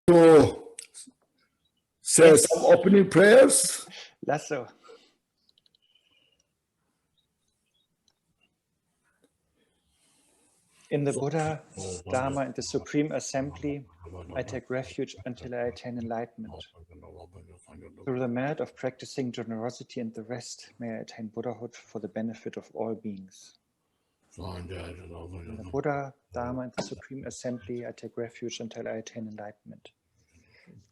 to say some opening prayers. Lasso. In the Buddha, Dharma, and the Supreme Assembly, I take refuge until I attain enlightenment. Through the merit of practicing generosity and the rest, may I attain Buddhahood for the benefit of all beings. In the Buddha, Dharma, and the Supreme Assembly, I take refuge until I attain enlightenment.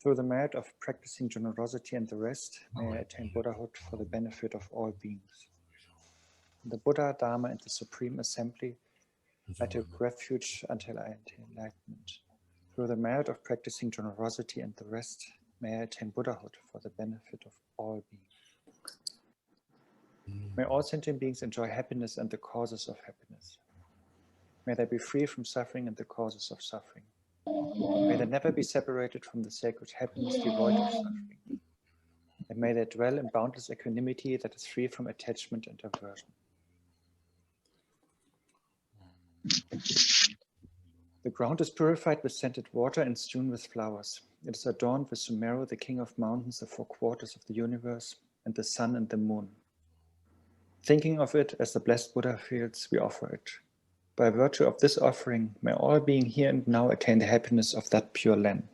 Through the merit of practicing generosity and the rest, may I attain Buddhahood for the benefit of all beings. In the Buddha, Dharma, and the Supreme Assembly, I take refuge until I attain enlightenment. Through the merit of practicing generosity and the rest, may I attain Buddhahood for the benefit of all beings. May all sentient beings enjoy happiness and the causes of happiness. May they be free from suffering and the causes of suffering. May they never be separated from the sacred happiness devoid of suffering. And may they dwell in boundless equanimity that is free from attachment and aversion. The ground is purified with scented water and strewn with flowers. It is adorned with Sumeru, the king of mountains, the 4 quarters of the universe, and the sun and the moon. Thinking of it as the blessed Buddha feels, we offer it. By virtue of this offering, may all being here and now attain the happiness of that pure land.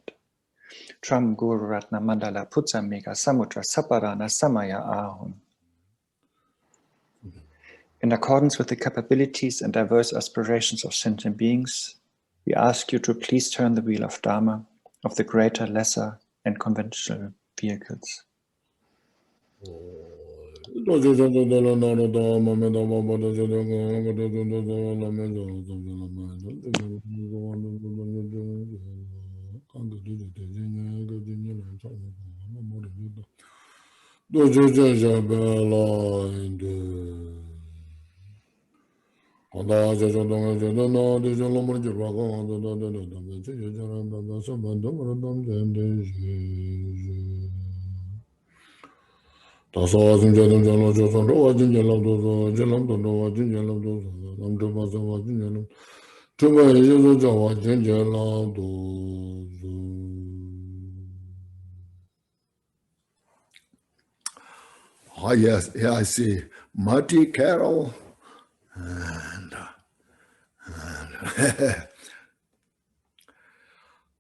Tram Guru Ratna Mandala Putsa Mega Samutra Saparana Samaya Ahun. In accordance with the capabilities and diverse aspirations of sentient beings, we ask you to please turn the wheel of Dharma, of the greater, lesser, and conventional vehicles. Oh yes, yeah, I see. Marty, Carol, and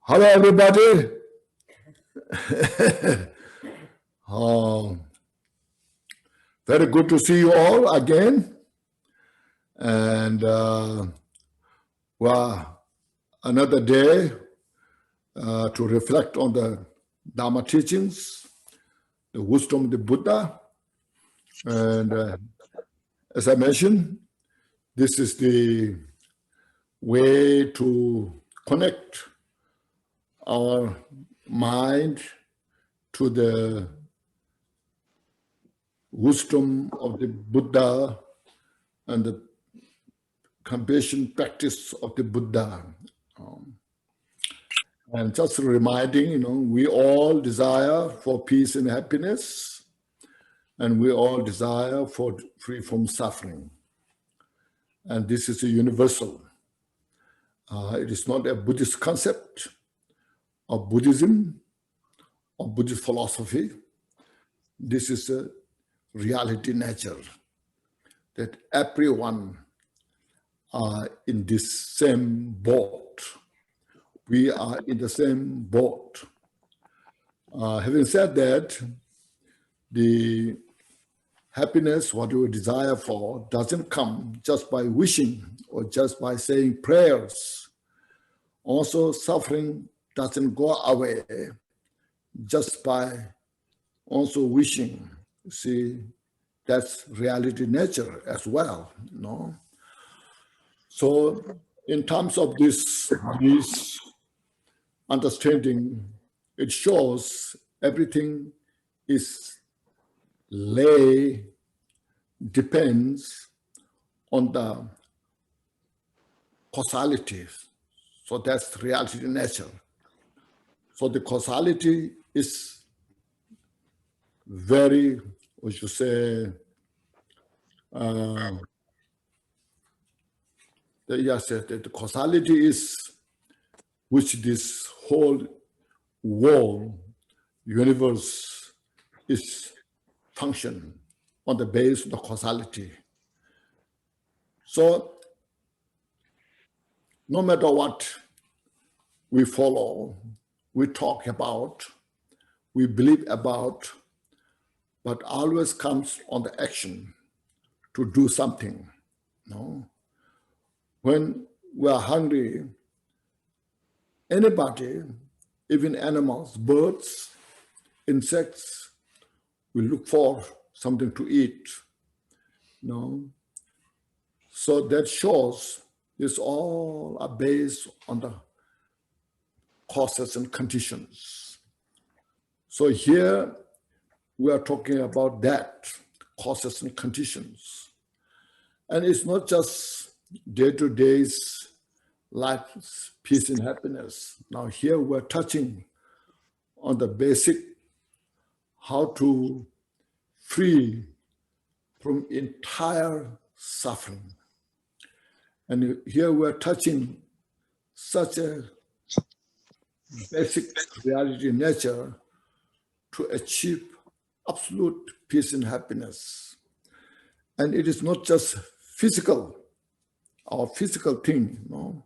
hello everybody. Very good to see you all again. And well, another day to reflect on the Dharma teachings, the wisdom of the Buddha. And as I mentioned, this is the way to connect our mind to the wisdom of the Buddha and the compassion practice of the Buddha. And just reminding, we all desire for peace and happiness, and we all desire for free from suffering. And this is a universal. It is not a Buddhist concept of Buddhism or Buddhist philosophy. This is a reality nature, that everyone are in this same boat. We are in the same boat. Having said that, the happiness, what you desire for, doesn't come just by wishing or just by saying prayers. Also, suffering doesn't go away just by also wishing. See, that's reality nature as well, So, in terms of this understanding, it shows everything is depends on the causality. So that's reality nature. So the causality is very, we should say, the causality is which this whole whole universe is function on the basis of the causality. So no matter what we follow, we talk about, we believe about, but always comes on the action to do something. No? When we are hungry, anybody, even animals, birds, insects, will look for something to eat. No? So that shows it's all are based on the causes and conditions. So here we are talking about that, causes and conditions. And it's not just day-to-day life, peace and happiness. Now here we're touching on the basic, how to free from entire suffering. And here we're touching such a basic reality nature to achieve absolute peace and happiness. And it is not just physical, our physical thing,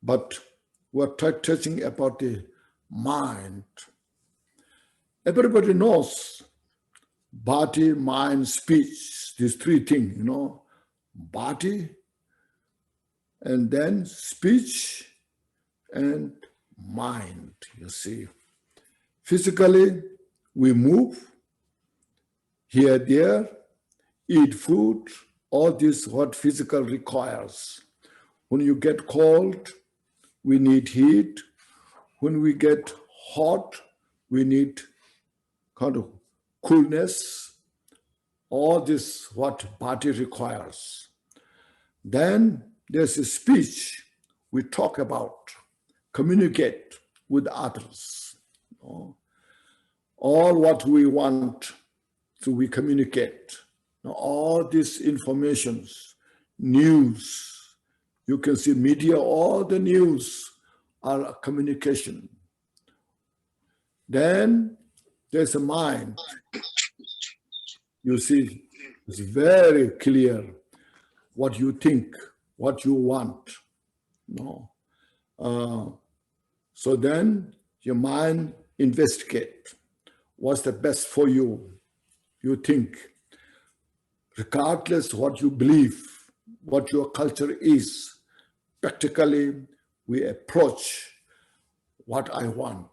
but we're touching about the mind. Everybody knows body, mind, speech, these three things, body, and then speech and mind, you see. Physically, we move here, there, eat food, all this what physical requires. When you get cold, we need heat. When we get hot, we need kind of coolness. All this what body requires. Then there's a speech we talk about, communicate with others. All what we want, so we communicate. Now, all these informations, news, you can see media, all the news are communication. Then there's a mind. You see, it's very clear what you think, what you want. So then your mind investigate what's the best for you. You think, regardless what you believe, what your culture is, practically we approach what I want.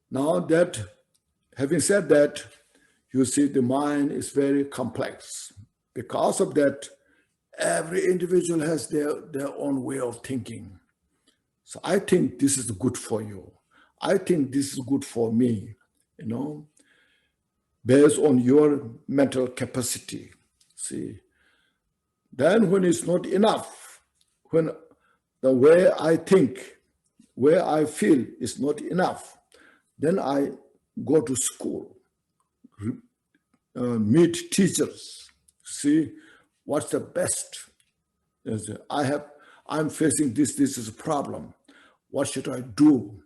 Now that, having said that, you see the mind is very complex. Because of that, every individual has their own way of thinking. So I think this is good for you. I think this is good for me, based on your mental capacity. See, then when it's not enough, when the way I think, where I feel is not enough, then I go to school, meet teachers, see what's the best. I'm facing this is a problem. What should I do?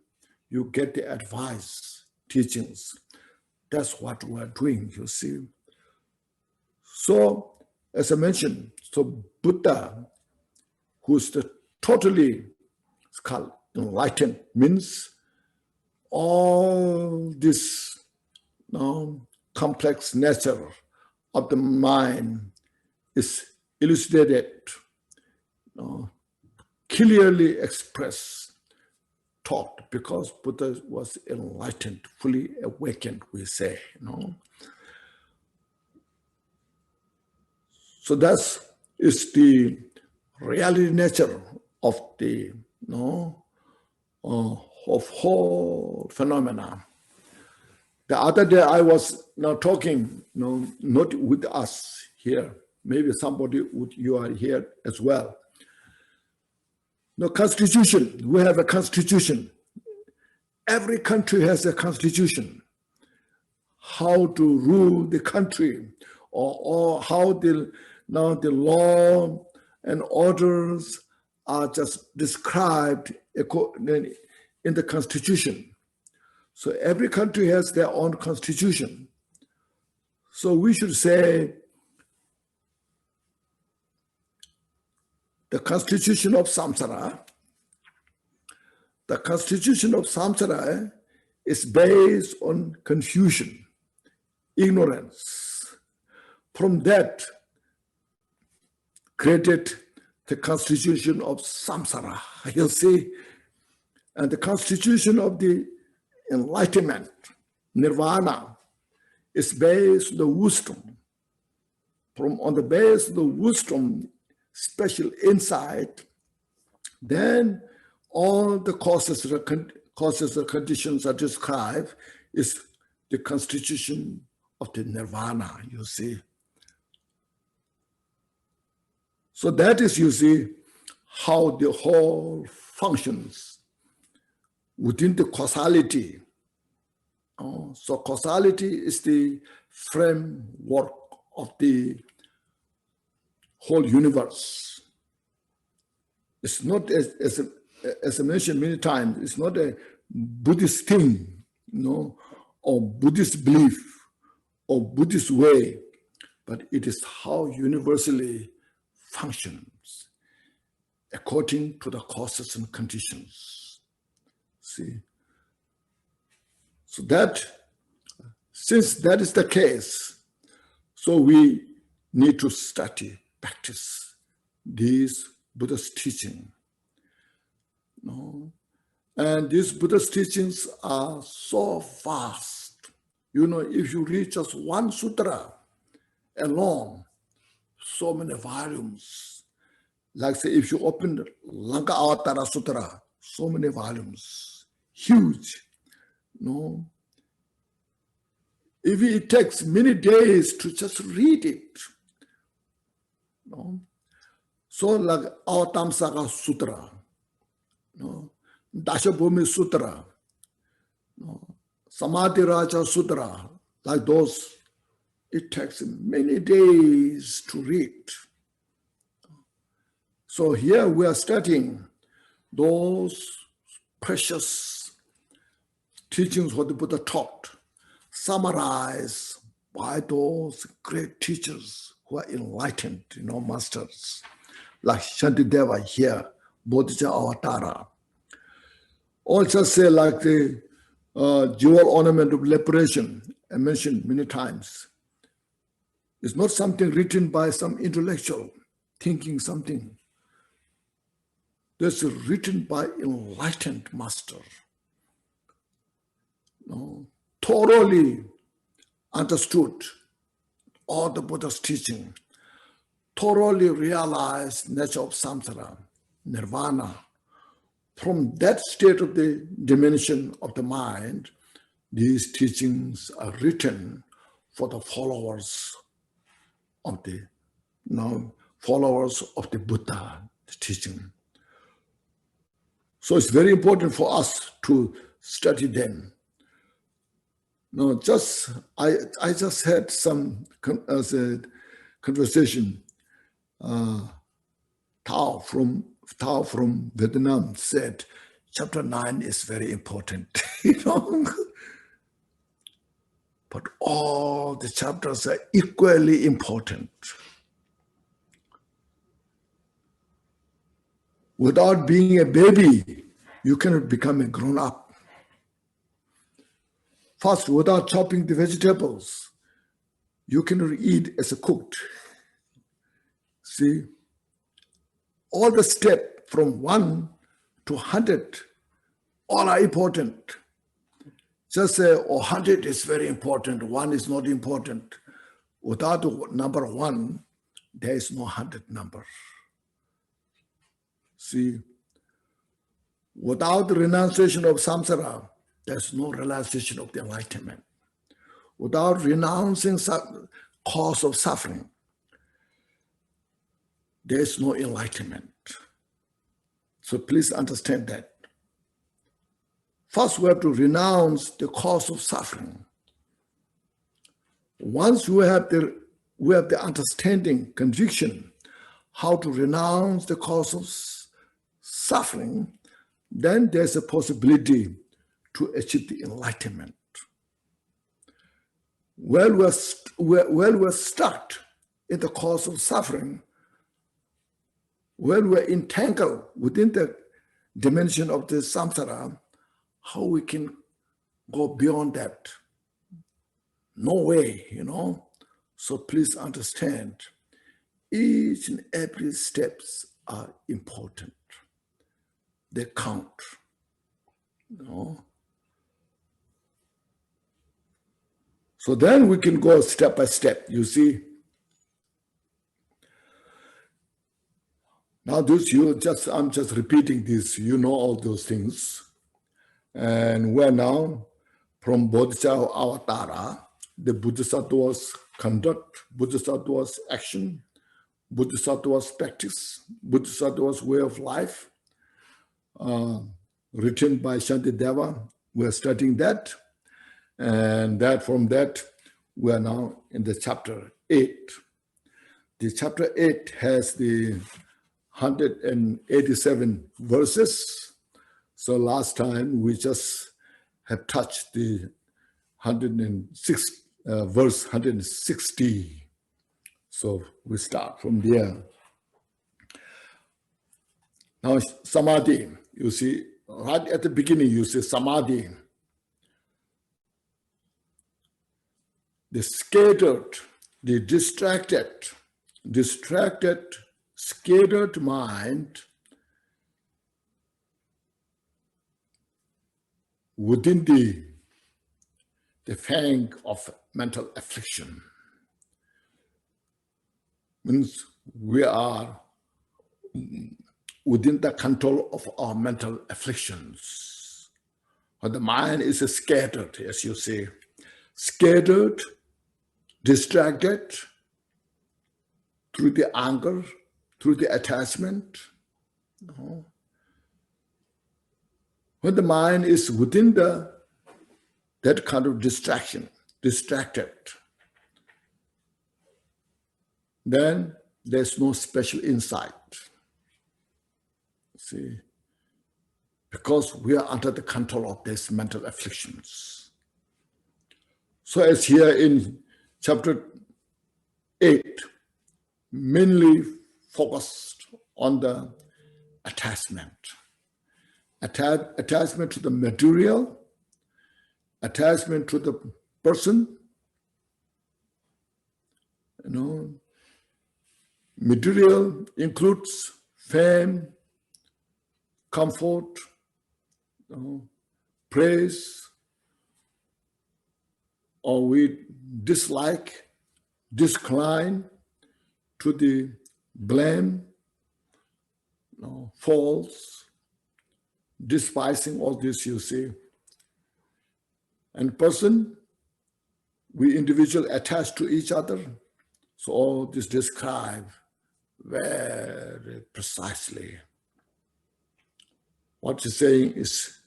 You get the advice, teachings. That's what we're doing, you see. So, as I mentioned, so Buddha, who's the totally enlightened, means all this complex nature of the mind is elucidated, clearly expressed, taught, because Buddha was enlightened, fully awakened, we say. So that is the reality nature of the of whole phenomena. The other day I was now talking, not with us here, maybe somebody you are here as well. The constitution, we have a constitution. Every country has a constitution. How to rule the country, or how the law and orders are just described in the constitution. So every country has their own constitution. So we should say the constitution of samsara. The constitution of samsara is based on confusion, ignorance. From that, created the constitution of samsara, you see. And the constitution of the enlightenment, nirvana, is based on the wisdom. On the base of the wisdom, special insight, then all the causes or conditions are described is the constitution of the nirvana, you see. So that is, you see, how the whole functions within the causality. So causality is the framework of the whole universe. It's not, as I mentioned many times, it's not a Buddhist thing, or Buddhist belief, or Buddhist way, but it is how universally functions according to the causes and conditions. See? So that, since that is the case, so we need to study, practice these Buddha's teaching. And these Buddha's teachings are so vast. If you read just one sutra alone, so many volumes. Like say, if you open Lanka Avatara Sutra, so many volumes, huge. If it takes many days to just read it. So like Avatamsaka Sutra, Dashabhumi Sutra, Samadhi Raja Sutra, like those, it takes many days to read. So here we are studying those precious teachings what the Buddha taught, summarized by those great teachers who are enlightened, masters, like Shantideva here, Bodhisattva Avatara. Or just say like the jewel ornament of liberation, I mentioned many times. It's not something written by some intellectual thinking something. This is written by enlightened master. Thoroughly understood all the Buddha's teaching, thoroughly realized nature of samsara, nirvana. From that state of the dimension of the mind, these teachings are written for the followers of the Buddha teaching. So it's very important for us to study them. I just had some conversation. Tao from Vietnam said, chapter 9 is very important, But all the chapters are equally important. Without being a baby, you cannot become a grown-up. First, without chopping the vegetables, you cannot eat as a cooked. See, all the steps from 1 to 100, all are important. Just say, 100 is very important, 1 is not important. Without the number 1, there is no 100 number. See, without the renunciation of samsara, there's no realization of the enlightenment. Without renouncing cause of suffering, there's no enlightenment. So please understand that. First, we have to renounce the cause of suffering. Once we have the understanding, conviction, how to renounce the cause of suffering, then there's a possibility to achieve the enlightenment. While we're stuck in the cause of suffering, while we're entangled within the dimension of the samsara, how we can go beyond that? No way, you know. So please understand, each and every steps are important. They count, you know. So then we can go step by step, you see. Now this, I'm just repeating this, you know all those things. And we're now from Bodhisattva Avatara, the Bodhisattva's conduct, Bodhisattva's action, Bodhisattva's practice, Bodhisattva's way of life, written by Shantideva. We're studying that. And that from that, we are now in the chapter 8. The chapter 8 has the 187 verses. So last time we just have touched the 106 verse 160. So we start from there. Now samadhi, you see, right at the beginning you see samadhi. The scattered, the distracted, scattered mind within the fang of mental affliction. Means we are within the control of our mental afflictions. But the mind is scattered, as you say, scattered, distracted through the anger, through the attachment. When the mind is within that kind of distraction, distracted, then there's no special insight. See, because we are under the control of these mental afflictions. So as here in chapter 8, mainly focused on the attachment. Attachment to the material, attachment to the person, you know. Material includes fame, comfort, you know, praise, or we dislike, discline to the blame, you know, faults, despising all this, you see. And person, we individual attach to each other. So all this describe very precisely. What you're saying is,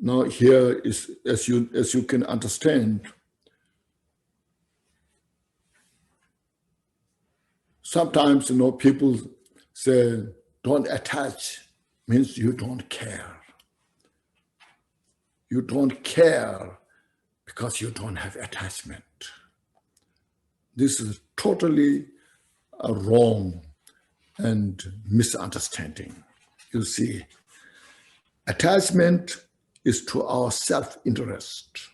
now here is, as you can understand, sometimes, you know, people say, don't attach, means you don't care. You don't care because you don't have attachment. This is totally a wrong and misunderstanding. You see, attachment is to our self-interest,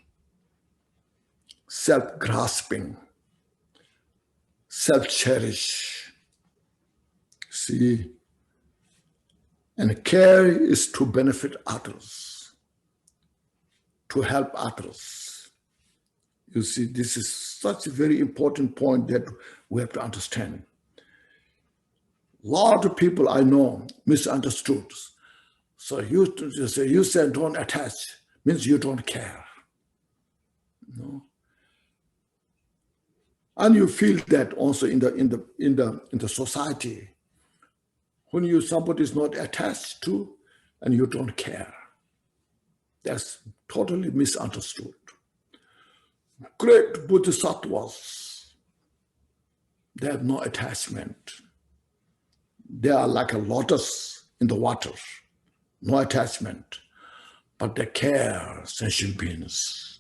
self-grasping, self-cherish. See, and care is to benefit others, to help others. You see, this is such a very important point that we have to understand. A lot of people I know misunderstood. So you said don't attach, means you don't care. No? And you feel that also in the society. When somebody is not attached to and you don't care. That's totally misunderstood. Great Bodhisattvas, they have no attachment. They are like a lotus in the water. no attachment, but they care, sentient beings.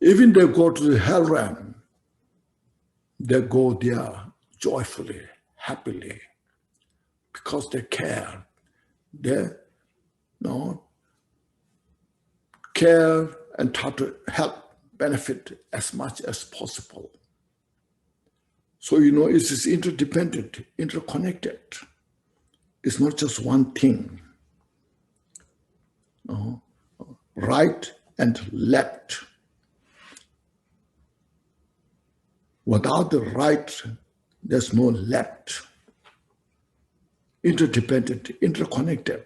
Even they go to the hell realm, they go there joyfully, happily, because they care. They care and try to help benefit as much as possible. So, it is interdependent, interconnected. It's not just one thing. Right and left. Without the right, there's no left. Interdependent, interconnected.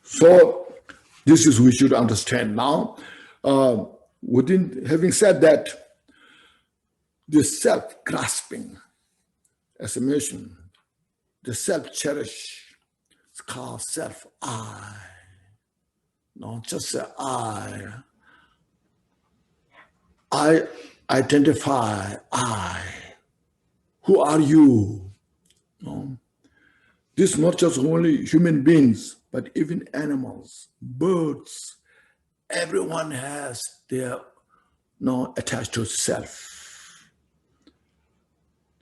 So this is we should understand now. Having said that, the self-grasping, as I mentioned, the self-cherish, it's called self-I. Not just the I identify I. Who are you? This is not just only human beings, but even animals, birds. Everyone has their attached to self.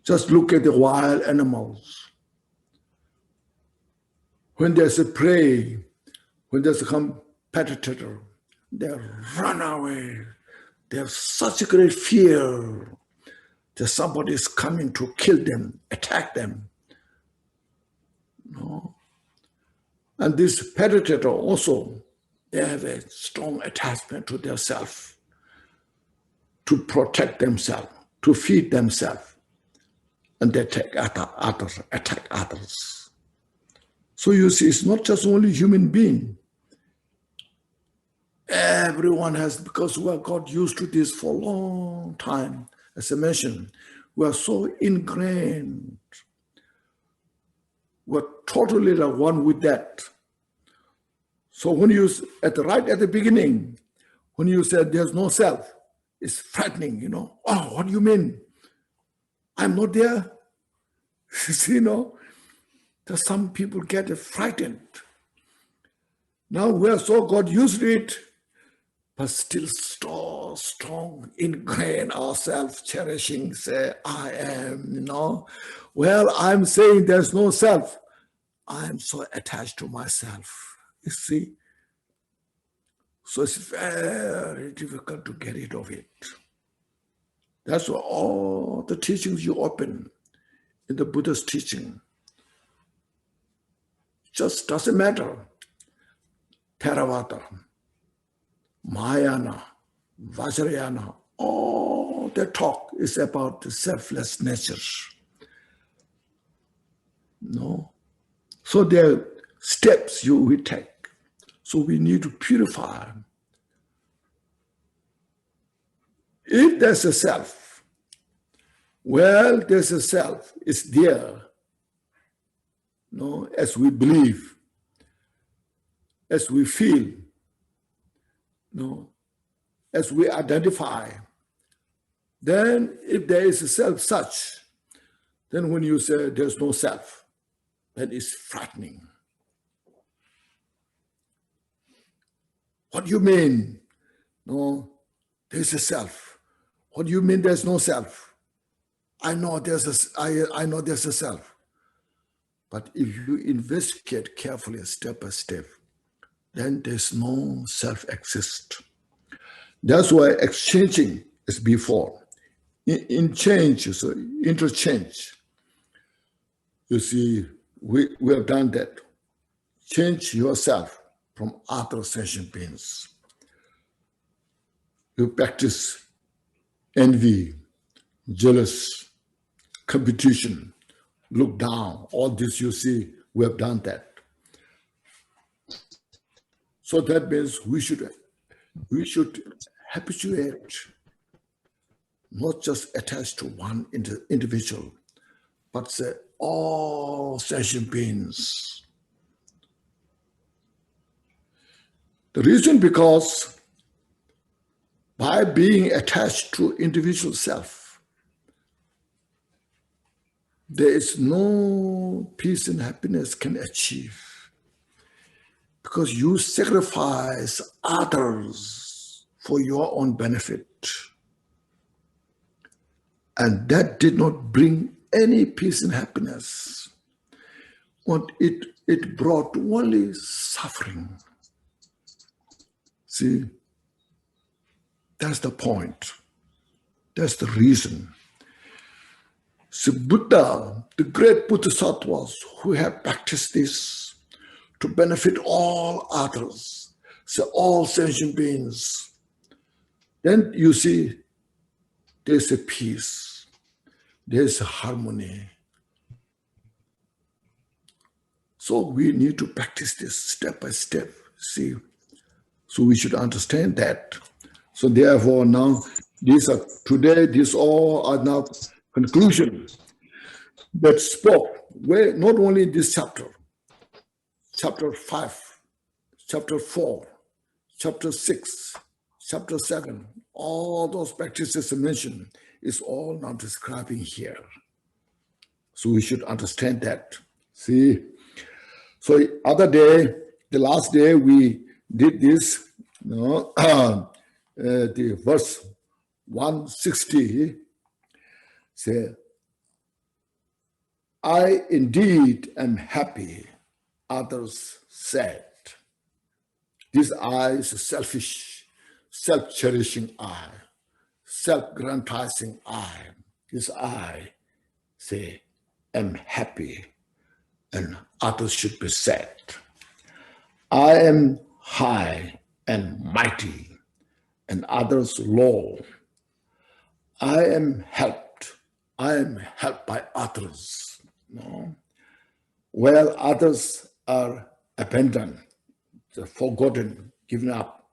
Just look at the wild animals. When there's a prey, when there's a competitor, they run away. They have such a great fear that somebody is coming to kill them, attack them. And this predator also, they have a strong attachment to their self, to protect themselves, to feed themselves, and they attack others. So you see, it's not just only human being. Everyone has, because we have got used to this for a long time. As I mentioned, we are so ingrained. We're totally the one with that. So when you, right at the beginning, when you said there's no self, it's frightening, Oh, what do you mean? I'm not there. That some people get frightened. Now we are so got used to it, but still so strong, ingrain ourselves, cherishing, say, I am, Well, I'm saying there's no self. I'm so attached to myself. You see? So it's very difficult to get rid of it. That's why all the teachings you open in the Buddha's teaching just doesn't matter. Theravada, Mahayana, Vajrayana, all the talk is about the selfless nature. So there are steps we take. So we need to purify. If there's a self, well, there's a self. It's there. As we believe, as we feel, as we identify. Then if there is a self such, then when you say there's no self, then it's frightening. What do you mean? There's a self. What do you mean there's no self? I know there's a self. But if you investigate carefully, step by step, then there's no self exist. That's why exchanging is before. In change, so interchange. You see, we have done that. Change yourself from other sentient beings. You practice envy, jealous, competition, look down. All this you see, we have done that. So that means we should habituate, not just attach to one individual, but say all sentient beings. The reason because by being attached to individual self, there is no peace and happiness can achieve, because you sacrifice others for your own benefit. And that did not bring any peace and happiness. What it brought only suffering. See, that's the point. That's the reason. So Buddha, the great Bodhisattvas who have practiced this to benefit all others, so all sentient beings, then you see there's a peace, there's a harmony. So we need to practice this step by step, see. So we should understand that. So therefore now, these all are now conclusions that spoke, where not only this chapter, chapter 5, chapter 4, chapter 6, chapter 7, all those practices mentioned is all now describing here. So we should understand that. See, so other day, the last day we did this, the verse 160, say, I indeed am happy, others said. This I is a selfish, self-cherishing I, self-grandizing I. This I, say, am happy, and others should be sad. I am high and mighty, and others low. I am helped by others, while others are abandoned, forgotten, given up.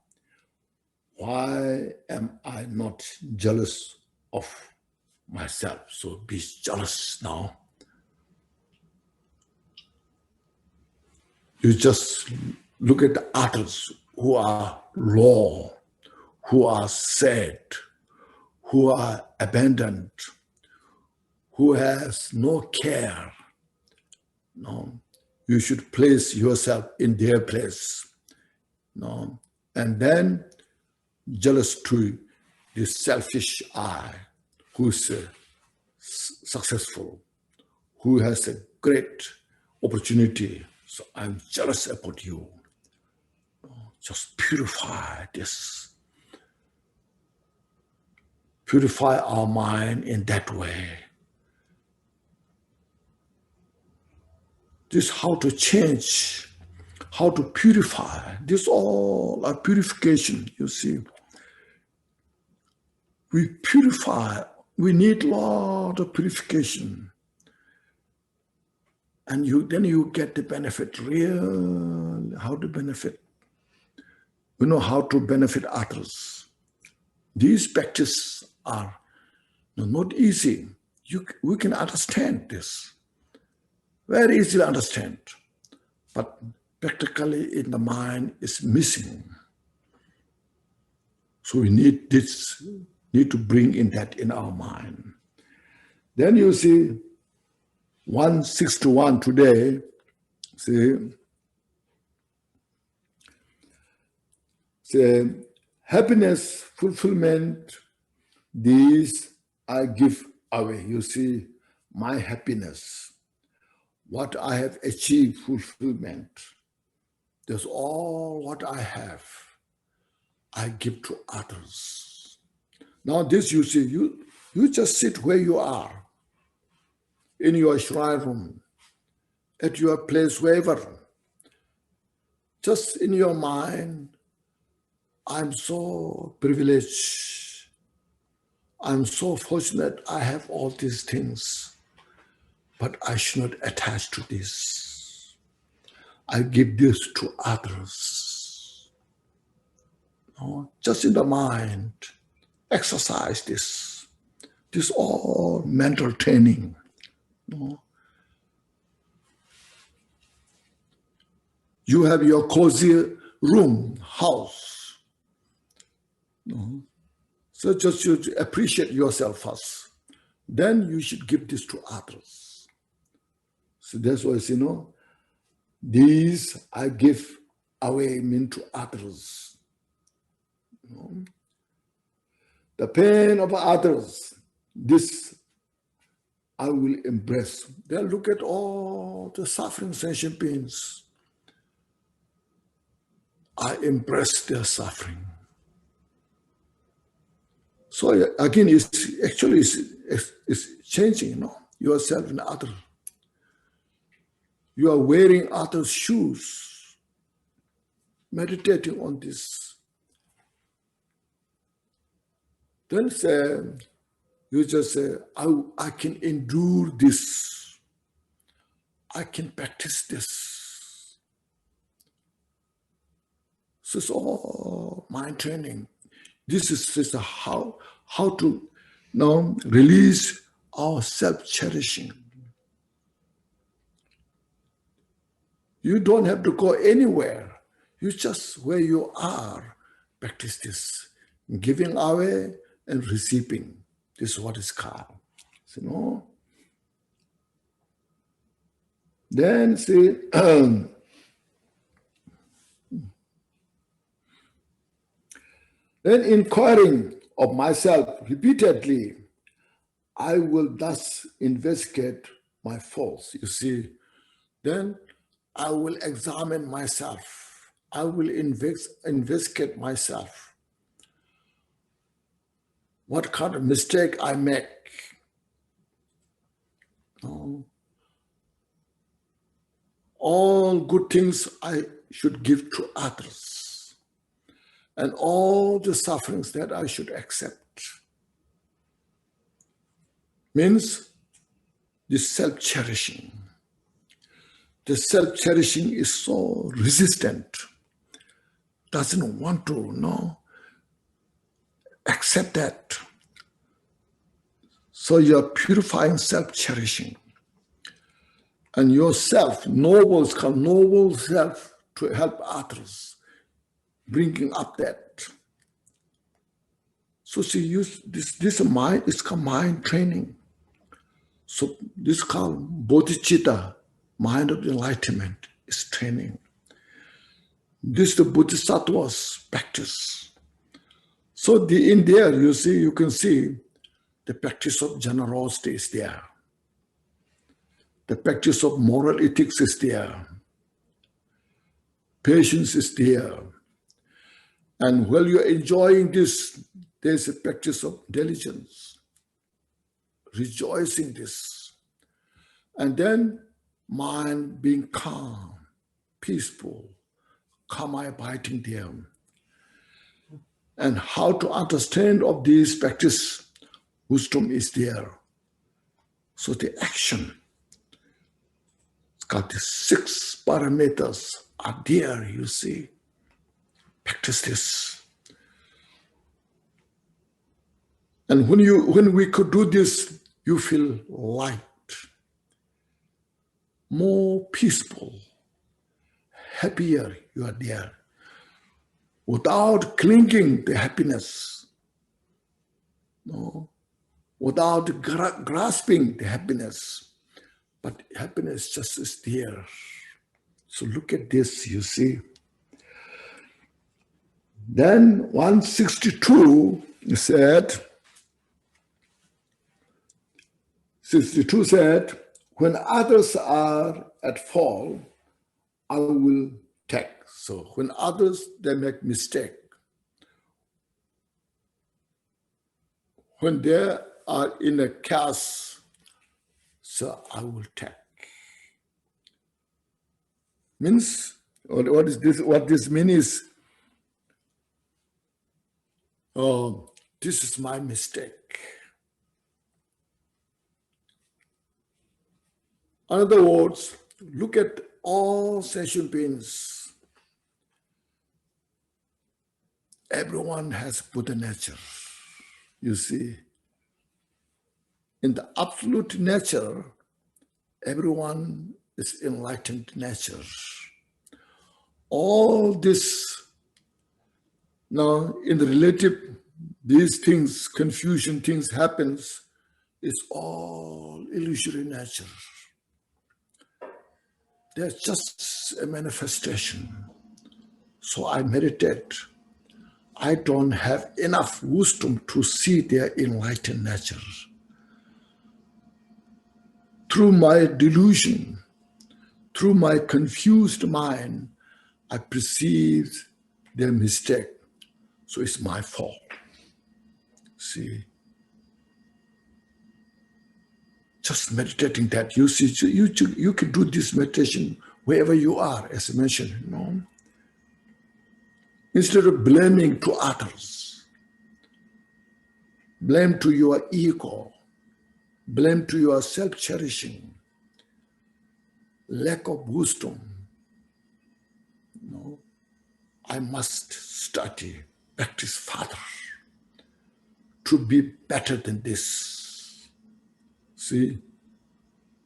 Why am I not jealous of myself? So be jealous now. You just look at the others who are low, who are sad, who are abandoned, who has no care. No, you should place yourself in their place. No, and then jealous to the selfish I, who's successful, who has a great opportunity. So I'm jealous about you. Just purify this. Purify our mind in that way. This is how to change, how to purify. This all are purification, you see. We purify. We need a lot of purification. And then you get the benefit, real, how to benefit. You know how to benefit others. These practices are not easy. We can understand this. Very easy to understand. But practically in the mind is missing. So we need to bring in that in our mind. Then you see 161 today, see, happiness, fulfillment, these I give away. You see, my happiness, what I have achieved, fulfillment, that's all what I have, I give to others. Now this you see, you just sit where you are, in your shrine room, at your place, wherever. Just in your mind, I'm so privileged. I'm so fortunate I have all these things, but I should not attach to this. I give this to others. No, just in the mind, exercise this. This all mental training. No. You have your cozy room, house. No. So just you appreciate yourself first. Then you should give this to others. So that's why, these I give away to others. The pain of others, this I will embrace. Then look at all the suffering sentient beings. I embrace their suffering. So again, it's changing, yourself and others. You are wearing others' shoes, meditating on this. Then you just say, I can endure this. I can practice this. So it's all mind training. This is just how to now release our self-cherishing. You don't have to go anywhere. You just where you are, practice this. Giving away and receiving. This is what is called. Then see, then inquiring of myself repeatedly, I will thus investigate my faults. You see, then I will examine myself. I will investigate myself. What kind of mistake I make. All good things I should give to others. And all the sufferings that I should accept. Means this self-cherishing. The self-cherishing is so resistant. Doesn't want to, accept that. So you're purifying self-cherishing. And yourself, noble self to help others, bringing up that. So see, this mind is called mind training. So this is called Bodhisattva, mind of enlightenment, is training. This is the Bodhisattva's practice. So in there, you can see the practice of generosity is there. The practice of moral ethics is there. Patience is there. And while you're enjoying this, there's a practice of diligence. Rejoicing this. And then mind being calm, peaceful, calm abiding there. And how to understand of these practice, wisdom is there. So the action, it's got the 6 parameters are there, you see. Practice this. And when we could do this, you feel light, more peaceful, happier you are there. Without clinging to happiness, without grasping the happiness, but happiness just is there. So look at this, you see. Then 162 said, when others are at fault, I will take. So when others, they make mistake. When they are in a chaos, so I will take. Means, what is this? What this means is, this is my mistake. In other words, look at all sentient beings. Everyone has Buddha nature. You see, in the absolute nature, everyone is enlightened nature. All this, now in the relative, these things, confusion things happens, it's all illusory nature. They're just a manifestation. So I meditate. I don't have enough wisdom to see their enlightened nature. Through my delusion, through my confused mind, I perceive their mistake. So it's my fault. See, just meditating that, you see, you can do this meditation wherever you are, as I mentioned, you know. Instead of blaming to others, blame to your ego, blame to your self-cherishing, lack of wisdom. You know, I must study, practice further to be better than this. See,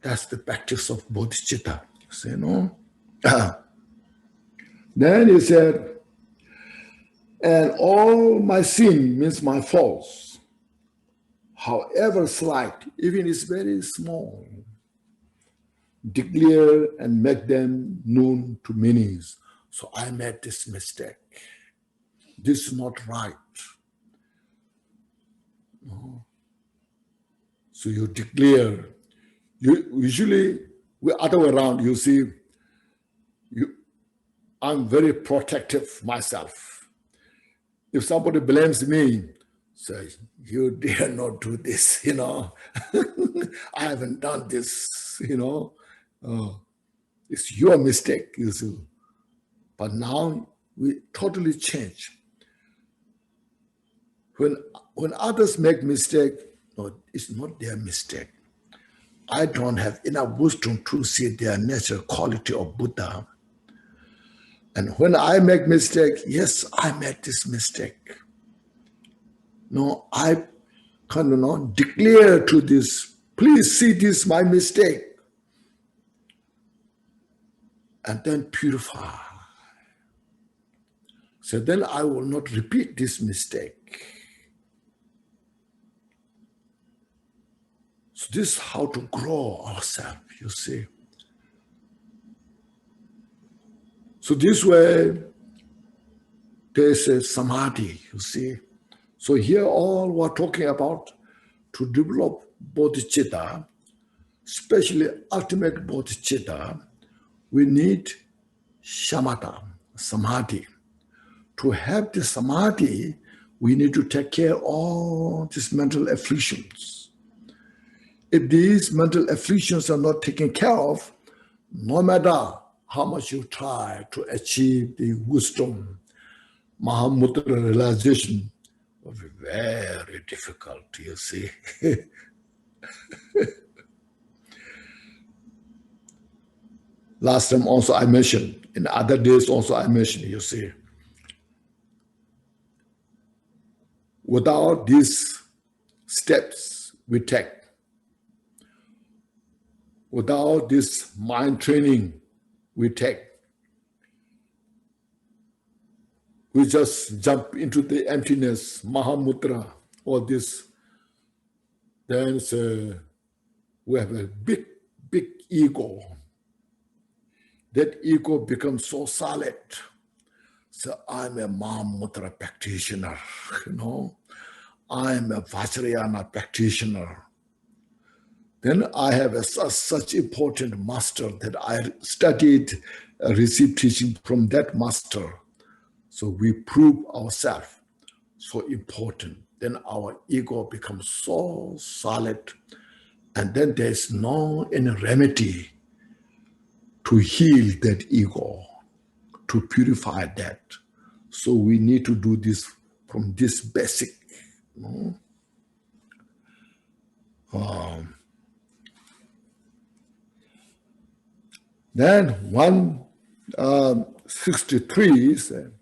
that's the practice of bodhicitta. You see, no? Then he said, and all my sin means my faults, however slight, even it's very small, declare and make them known to many. So I made this mistake. This is not right. No. So you declare. Usually, we other way around, you see, I'm very protective myself. If somebody blames me, say, you dare not do this, you know. I haven't done this, you know. It's your mistake, you see. But now we totally change. When others make mistake, no, it's not their mistake. I don't have enough wisdom to see their natural quality of Buddha. And when I make mistake, yes, I made this mistake. No, I kind of declare to this, please see this my mistake. And then purify. So then I will not repeat this mistake. So this is how to grow ourselves, you see. So this way, there's a samadhi, you see. So here all we're talking about to develop bodhicitta, especially ultimate bodhicitta, we need shamatha, samadhi. To have the samadhi, we need to take care of all these mental afflictions. If these mental afflictions are not taken care of, no matter how much you try to achieve the wisdom, Mahamudra realization, will be very difficult, you see. Last time also I mentioned, in other days also I mentioned, you see, without these steps we take, without this mind training we take, we just jump into the emptiness, Mahamudra, or this, then we have a big ego. That ego becomes so solid. So I'm a Mahamudra practitioner, you know. I'm a Vajrayana practitioner. Then I have such important master that I studied, received teaching from that master. So we prove ourselves so important. Then our ego becomes so solid. And then there's no any remedy to heal that ego, to purify that. So we need to do this from this basic. You know? Then 163 said,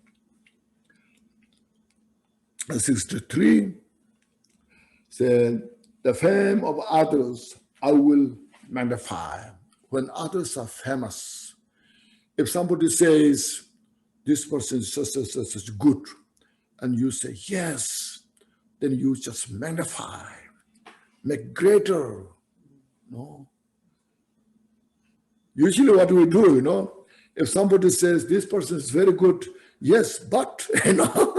63 said, the fame of others I will magnify. When others are famous, if somebody says, this person is such good, and you say, yes, then you just magnify, make greater, no? Usually what we do, you know, if somebody says this person is very good, yes, but, you know,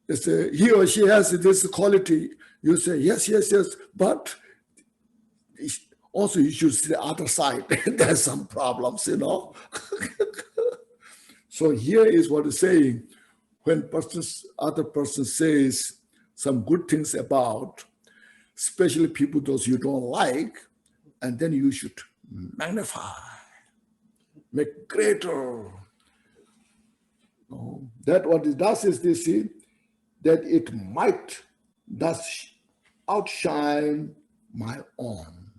he or she has this quality, you say, yes, yes, yes, but also you should see the other side. There's some problems, you know. So here is what it's saying. When other person says some good things about, especially people those you don't like, and then you should magnify, make greater. That what it does is, they see that it might thus outshine my own.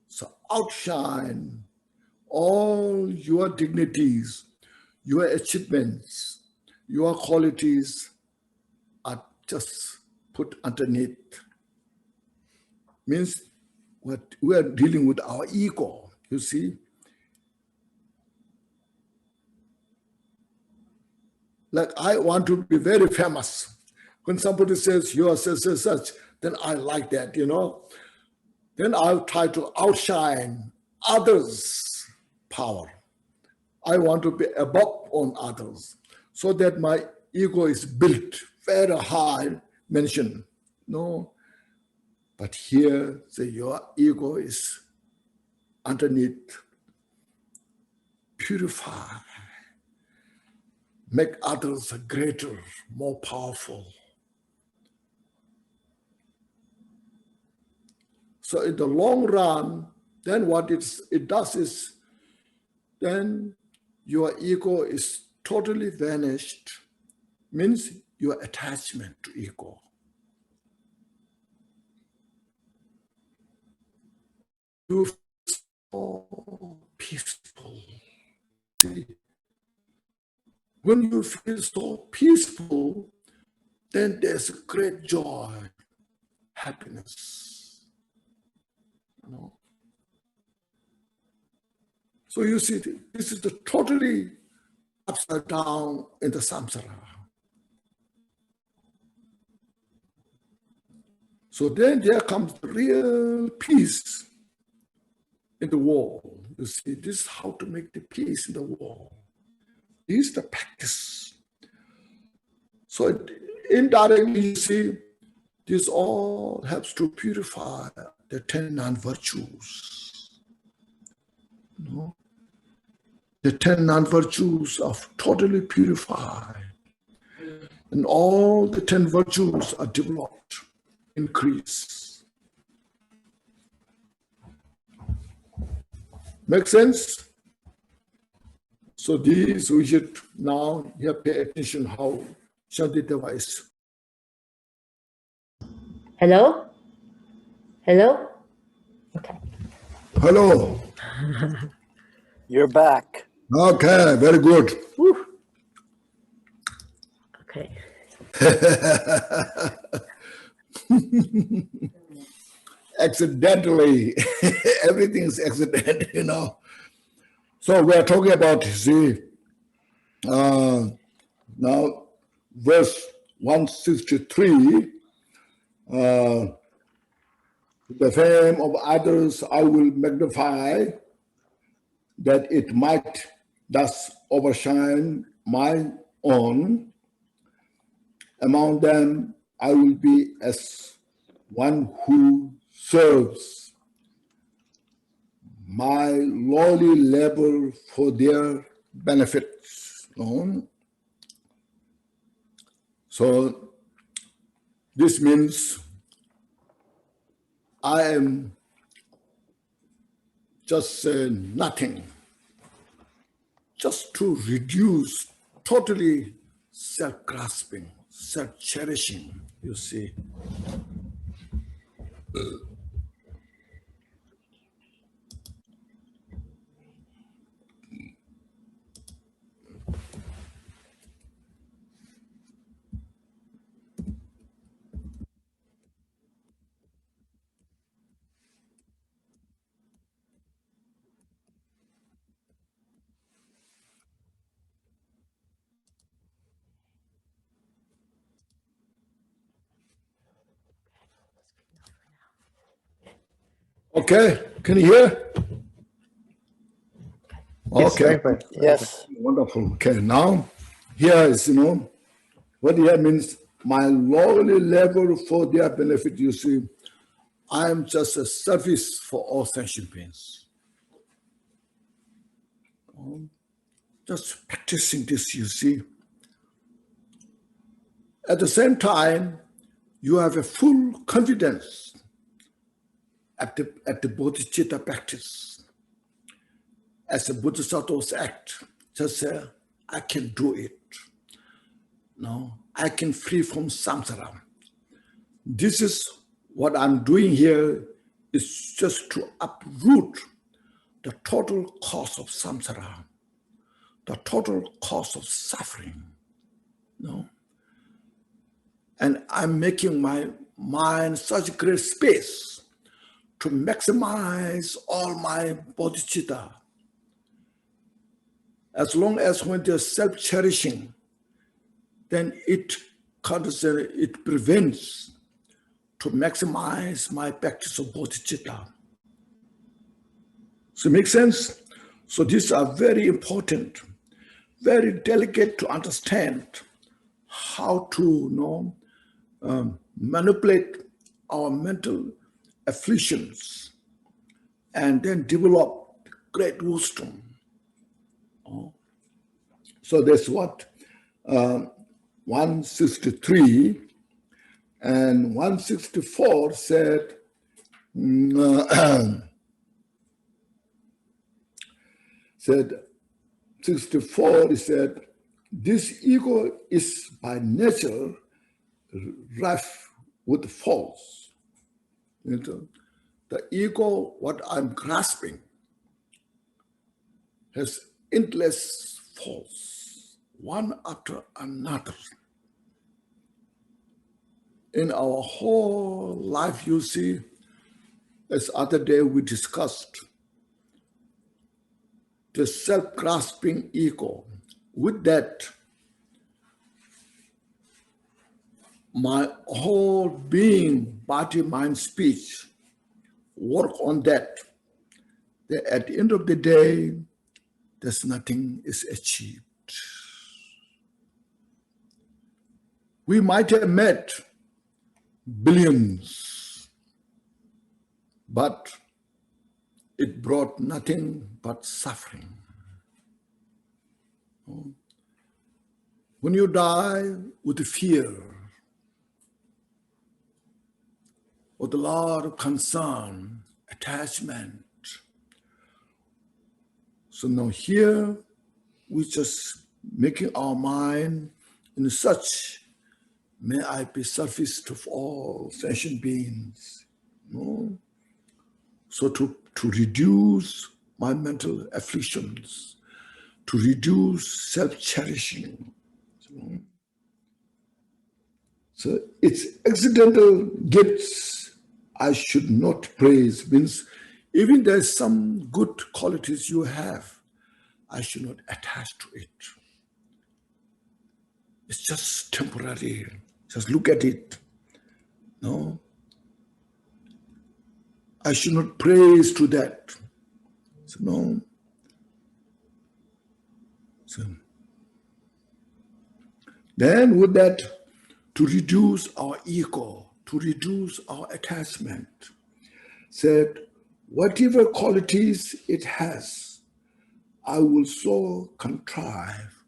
So outshine all your dignities, your achievements, your qualities are just put underneath. Means what we are dealing with our ego, you see. Like I want to be very famous. When somebody says you are such, then I like that, you know. Then I'll try to outshine others' power. I want to be above on others, so that my ego is built very high, mentioned. No, but here, say your ego is underneath. Purify, make others greater, more powerful. So in the long run, then what it does is, then your ego is totally vanished, means your attachment to ego. You feel so peaceful. See, when you feel so peaceful, then there's great joy, happiness. You know? So you see, this is the totally upside down in the samsara. So then there comes real peace in the world. You see, this is how to make the peace in the world. This is the practice. So indirectly, you see, this all helps to purify the 10 non-virtues. You know? The 10 non-virtues are totally purified. And all the 10 virtues are developed, increase. Make sense? So these we should now pay attention how Shantideva is. Hello? Hello? Okay. Hello. You're back. Okay, very good. Woo. Okay. Accidentally, everything is accident, you know. So we are talking about, see, now verse 163, the fame of others I will magnify, that it might thus overshine my own. Among them I will be as one who serves my lowly labor for their benefits. So this means I am just nothing, just to reduce totally self-grasping, self-cherishing, you see. Okay, can you hear? Yes, Okay, very well. Yes. wonderful. Okay, now here is, what here means my lowly level for their benefit. You see, I am just a service for all sentient beings. Just practicing this, you see. At the same time, you have a full confidence at the Bodhisattva practice. As the Bodhisattvas act, just say, I can do it. No, I can free from samsara. This is what I'm doing here, is just to uproot the total cause of samsara, the total cause of suffering. No? And I'm making my mind such great space to maximize all my bodhicitta. As long as when they're self-cherishing, then it prevents to maximize my practice of bodhicitta. So it makes sense? So these are very important, very delicate to understand how to manipulate our mental afflictions and then develop great wisdom. So that's what 163 and 164 said, said 64, he said, this ego is by nature rife with faults. The ego, what I'm grasping, has endless faults, one after another. In our whole life, you see, as other day we discussed, the self-grasping ego. With that, my whole being, body, mind, speech, work on that. At the end of the day, there's nothing is achieved. We might have met billions, but it brought nothing but suffering. When you die with fear, with a lot of concern, attachment. So now here, we're just making our mind in such, may I be service to all sentient beings. So to reduce my mental afflictions, to reduce self-cherishing. So it's accidental gifts I should not praise. Means even there's some good qualities you have, I should not attach to it. It's just temporary. Just look at it. No, I should not praise to that. So no. So then with that, to reduce our ego, to reduce our attachment, said, whatever qualities it has, I will so contrive,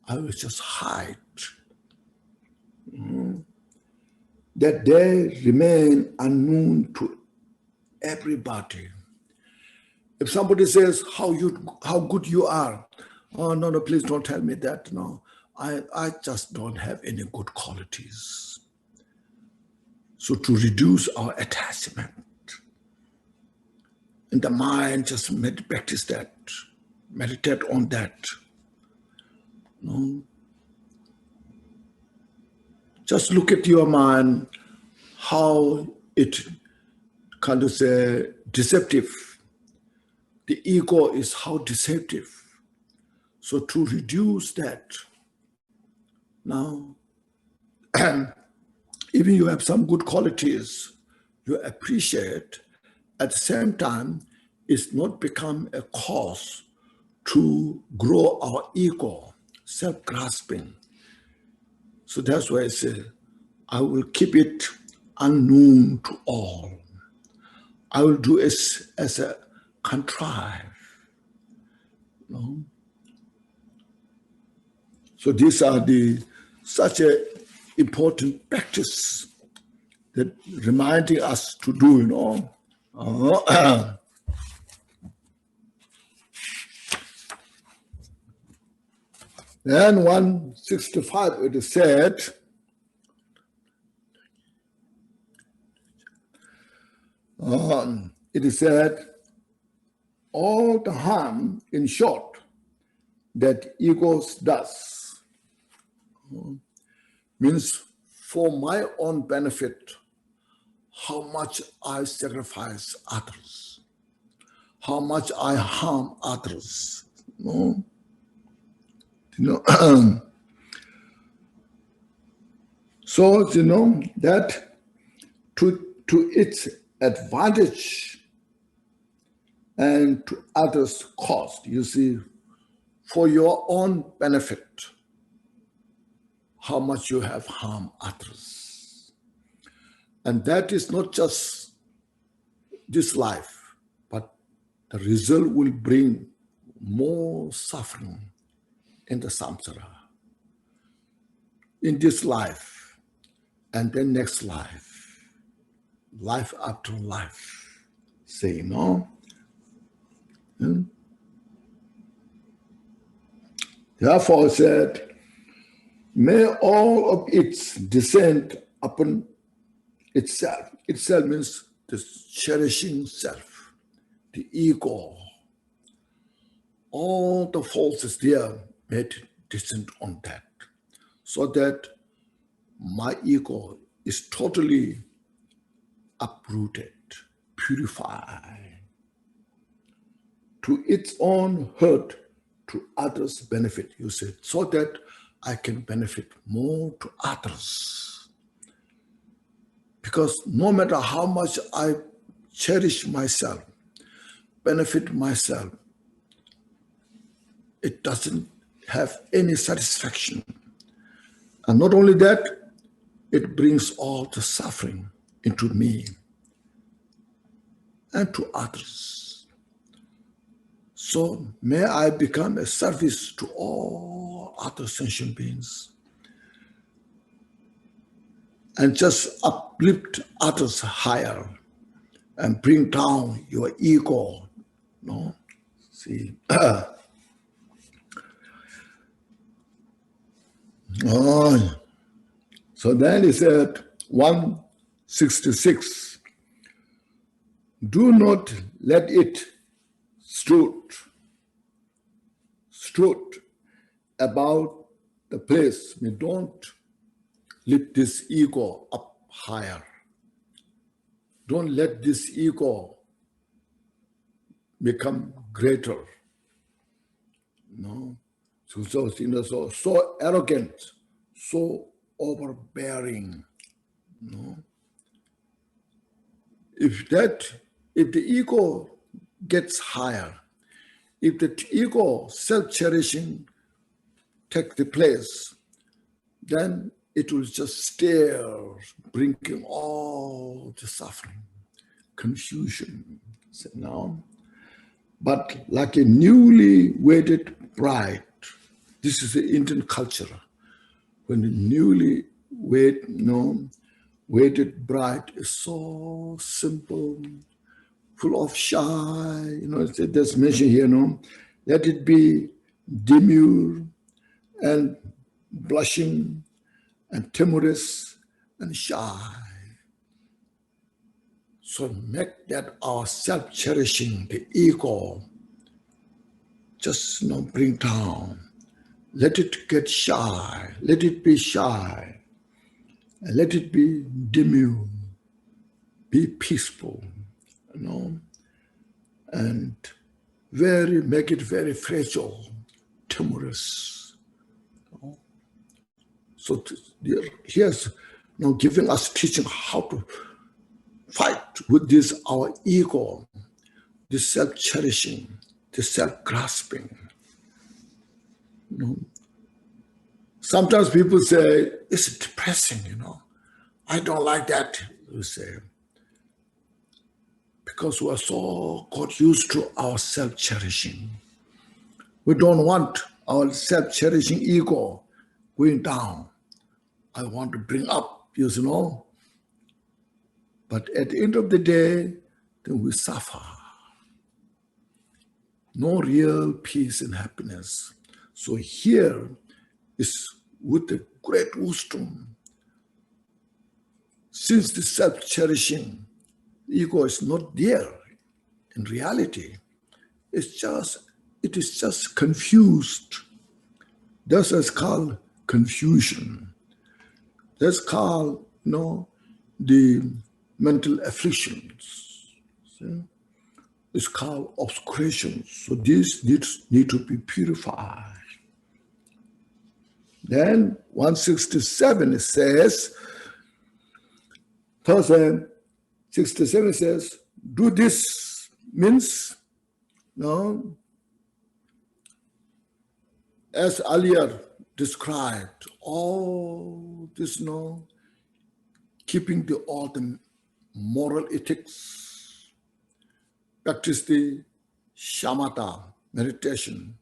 I will just hide, that they remain unknown to everybody. If somebody says how good you are, oh no, please don't tell me that. No, I just don't have any good qualities. So to reduce our attachment, in the mind, just practice that, meditate on that. No? Just look at your mind, how it kind of say deceptive. The ego is how deceptive. So to reduce that, now, even you have some good qualities, you appreciate at the same time, it's not become a cause to grow our ego, self-grasping. So that's why I say, I will keep it unknown to all. I will do it as a contrive. You know? So these are such a important practice that reminding us to do, you know. Then 165, it is said, all the harm, in short, that egos does, means for my own benefit, how much I sacrifice others, how much I harm others. You know? So, you know, that to its advantage and to others' cost, you see, for your own benefit, how much you have harmed others. And that is not just this life, but the result will bring more suffering in the samsara, in this life, and then next life, life after life. Say, no? Therefore, it said, may all of its descend upon itself. Itself means the cherishing self, the ego. All the forces there may descend on that, so that my ego is totally uprooted, purified, to its own hurt, to others' benefit, you said, so that I can benefit more to others. Because no matter how much I cherish myself, benefit myself, it doesn't have any satisfaction. And not only that, it brings all the suffering into me and to others. So may I become a service to all other sentient beings and just uplift others higher and bring down your ego. No? See? So then he said, 166, do not let it strut about the place. Don't lift this ego up higher. Don't let this ego become greater. No. So arrogant, so overbearing. No. If the ego gets higher, if the ego, self-cherishing, take the place, then it will just stare, bringing all the suffering, confusion. No. But like a newly wedded bride, this is the Indian culture. When the newly wedded bride is so simple, full of shy, that's mentioned here, let it be demure and blushing and timorous and shy. So make that our self-cherishing, the ego, just bring down. Let it get shy. Let it be shy. And let it be demure. Be peaceful, and make it very fragile, timorous. So here's giving us teaching how to fight with this, our ego, this self-cherishing, this self-grasping. You know, sometimes people say, it's depressing, you know. I don't like that, you say. Because we are so got used to our self-cherishing. We don't want our self-cherishing ego going down. I want to bring up, you know. But at the end of the day, then we suffer. No real peace and happiness. So here is with the great wisdom. Since the self-cherishing ego is not there in reality, it is just confused. This is called confusion. That's called, you know, the mental afflictions. See? It's called obscurations. So these need to be purified. Then 167 it says, 67 says, do this means, no, as earlier described, all this, no, keeping all the moral ethics, practice the shamatha meditation,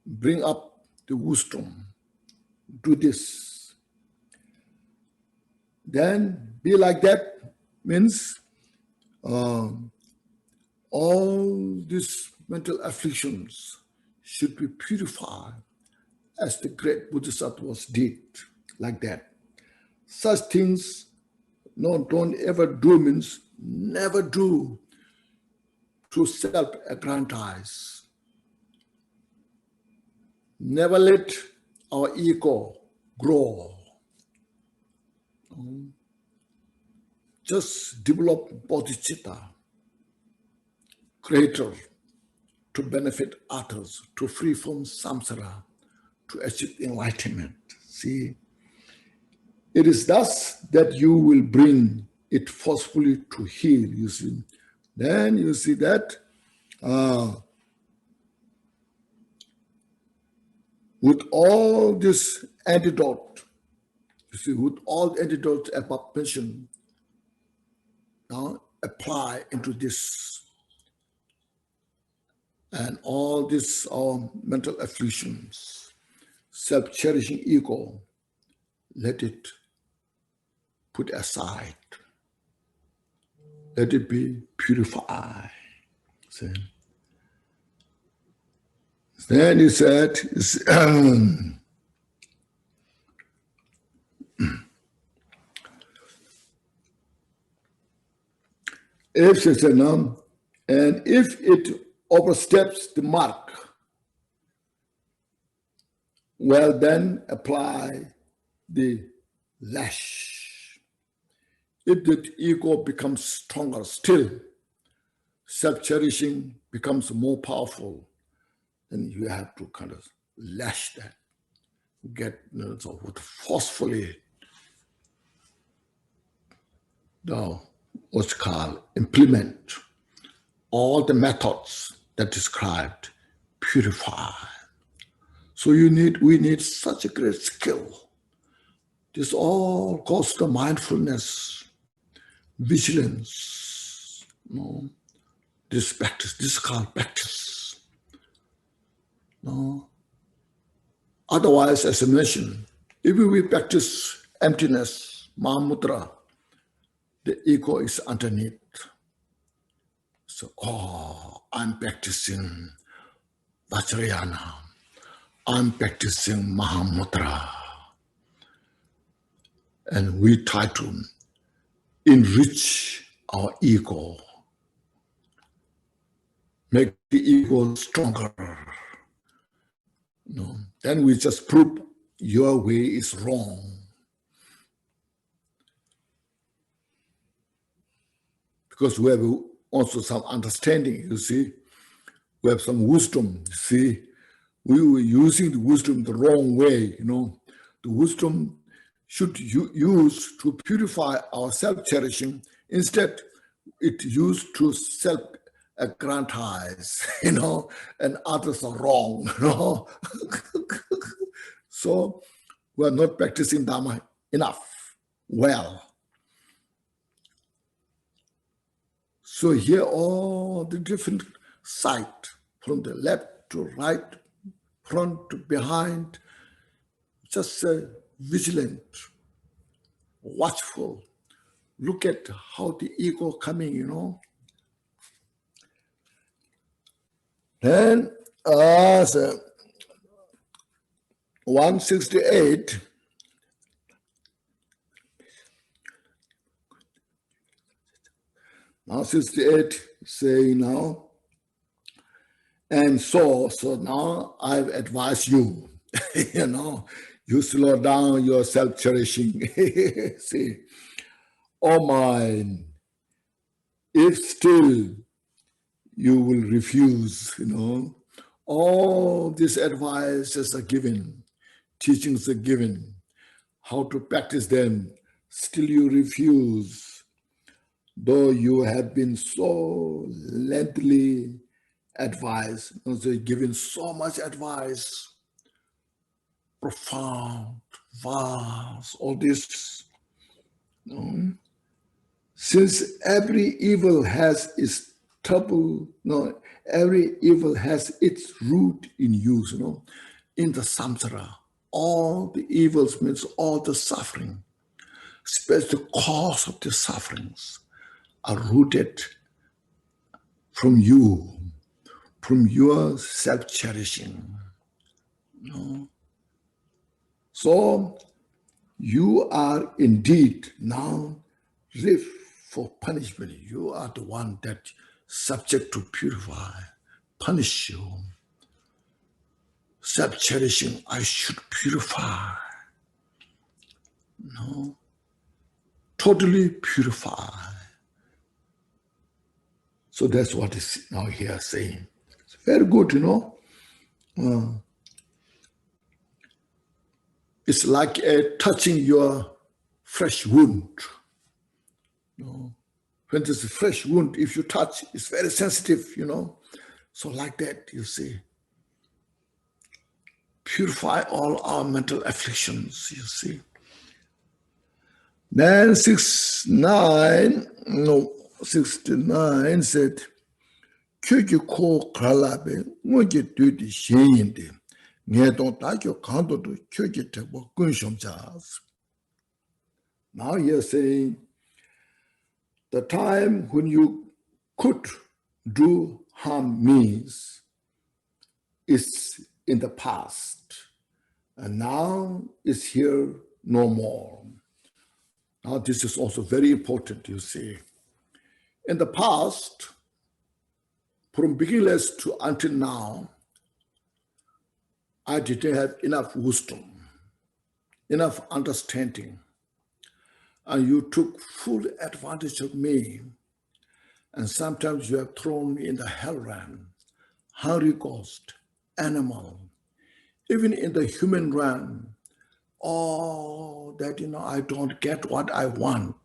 bring up the wisdom, do this. Then be like that means all these mental afflictions should be purified as the great Bodhisattvas did, like that. Such things, no, don't ever do means never do to self-aggrandize. Never let our ego grow. Just develop bodhicitta, greater, to benefit others, to free from samsara, to achieve enlightenment. See, it is thus that you will bring it forcefully to heal, you see. Then you see that with all this antidote, you see, with all the antidotes above mentioned, apply into this. And all this, our mental afflictions, self-cherishing ego, let it put aside. Let it be purified. See? Then he said, if it's a numb, and if it oversteps the mark, well, then apply the lash. If the ego becomes stronger still, self-cherishing becomes more powerful, then you have to kind of lash that, get, you know, so forcefully, what's called implement all the methods that described, purify. So we need such a great skill. This all goes to mindfulness, vigilance, you know, this practice, this is called practice. No. Otherwise, as I mentioned, if we practice emptiness, Mahamudra, the ego is underneath. So, I'm practicing Vajrayana. I'm practicing Mahamudra. And we try to enrich our ego, make the ego stronger. No. Then we just prove your way is wrong. Because we have also some understanding, you see. We have some wisdom, you see. We were using the wisdom the wrong way, you know. The wisdom should use to purify our self-cherishing. Instead, it used to self-aggrandize, and others are wrong, So we're not practicing Dharma enough, well. So here all the different sides, from the left to right, front to behind, just vigilant, watchful. Look at how the ego coming, Then, so 168, now 68 saying now, and so now I've advised you, you slow down your self-cherishing. See, oh mind, if still you will refuse, all these advices are given, teachings are given, how to practice them, still you refuse, though you have been so lengthily advised, so given so much advice, profound, vast, all this. Since every evil has its trouble, every evil has its root in you, in the samsara. All the evils means all the suffering, especially the cause of the sufferings, are rooted from you, from your self-cherishing. So you are indeed now live for punishment. You are the one that subject to purify, punish you. Self-cherishing, I should purify. Totally purify. So that's what is now here saying. It's very good, It's like touching your fresh wound. When there's a fresh wound, if you touch, it's very sensitive, So like that, you see. Purify all our mental afflictions, you see. Then 69 said, Kyuki ko kralabe, ngoji duty shayinde, ngedon takyo kanto to kyuki tebo kunshom jazz. Now you're saying, the time when you could do harm means is in the past, and now it's here no more. Now this is also very important, you see. In the past, from beginningless to until now, I didn't have enough wisdom, enough understanding, and you took full advantage of me. And sometimes you have thrown me in the hell realm, hungry ghost, animal, even in the human realm. Oh, that, I don't get what I want.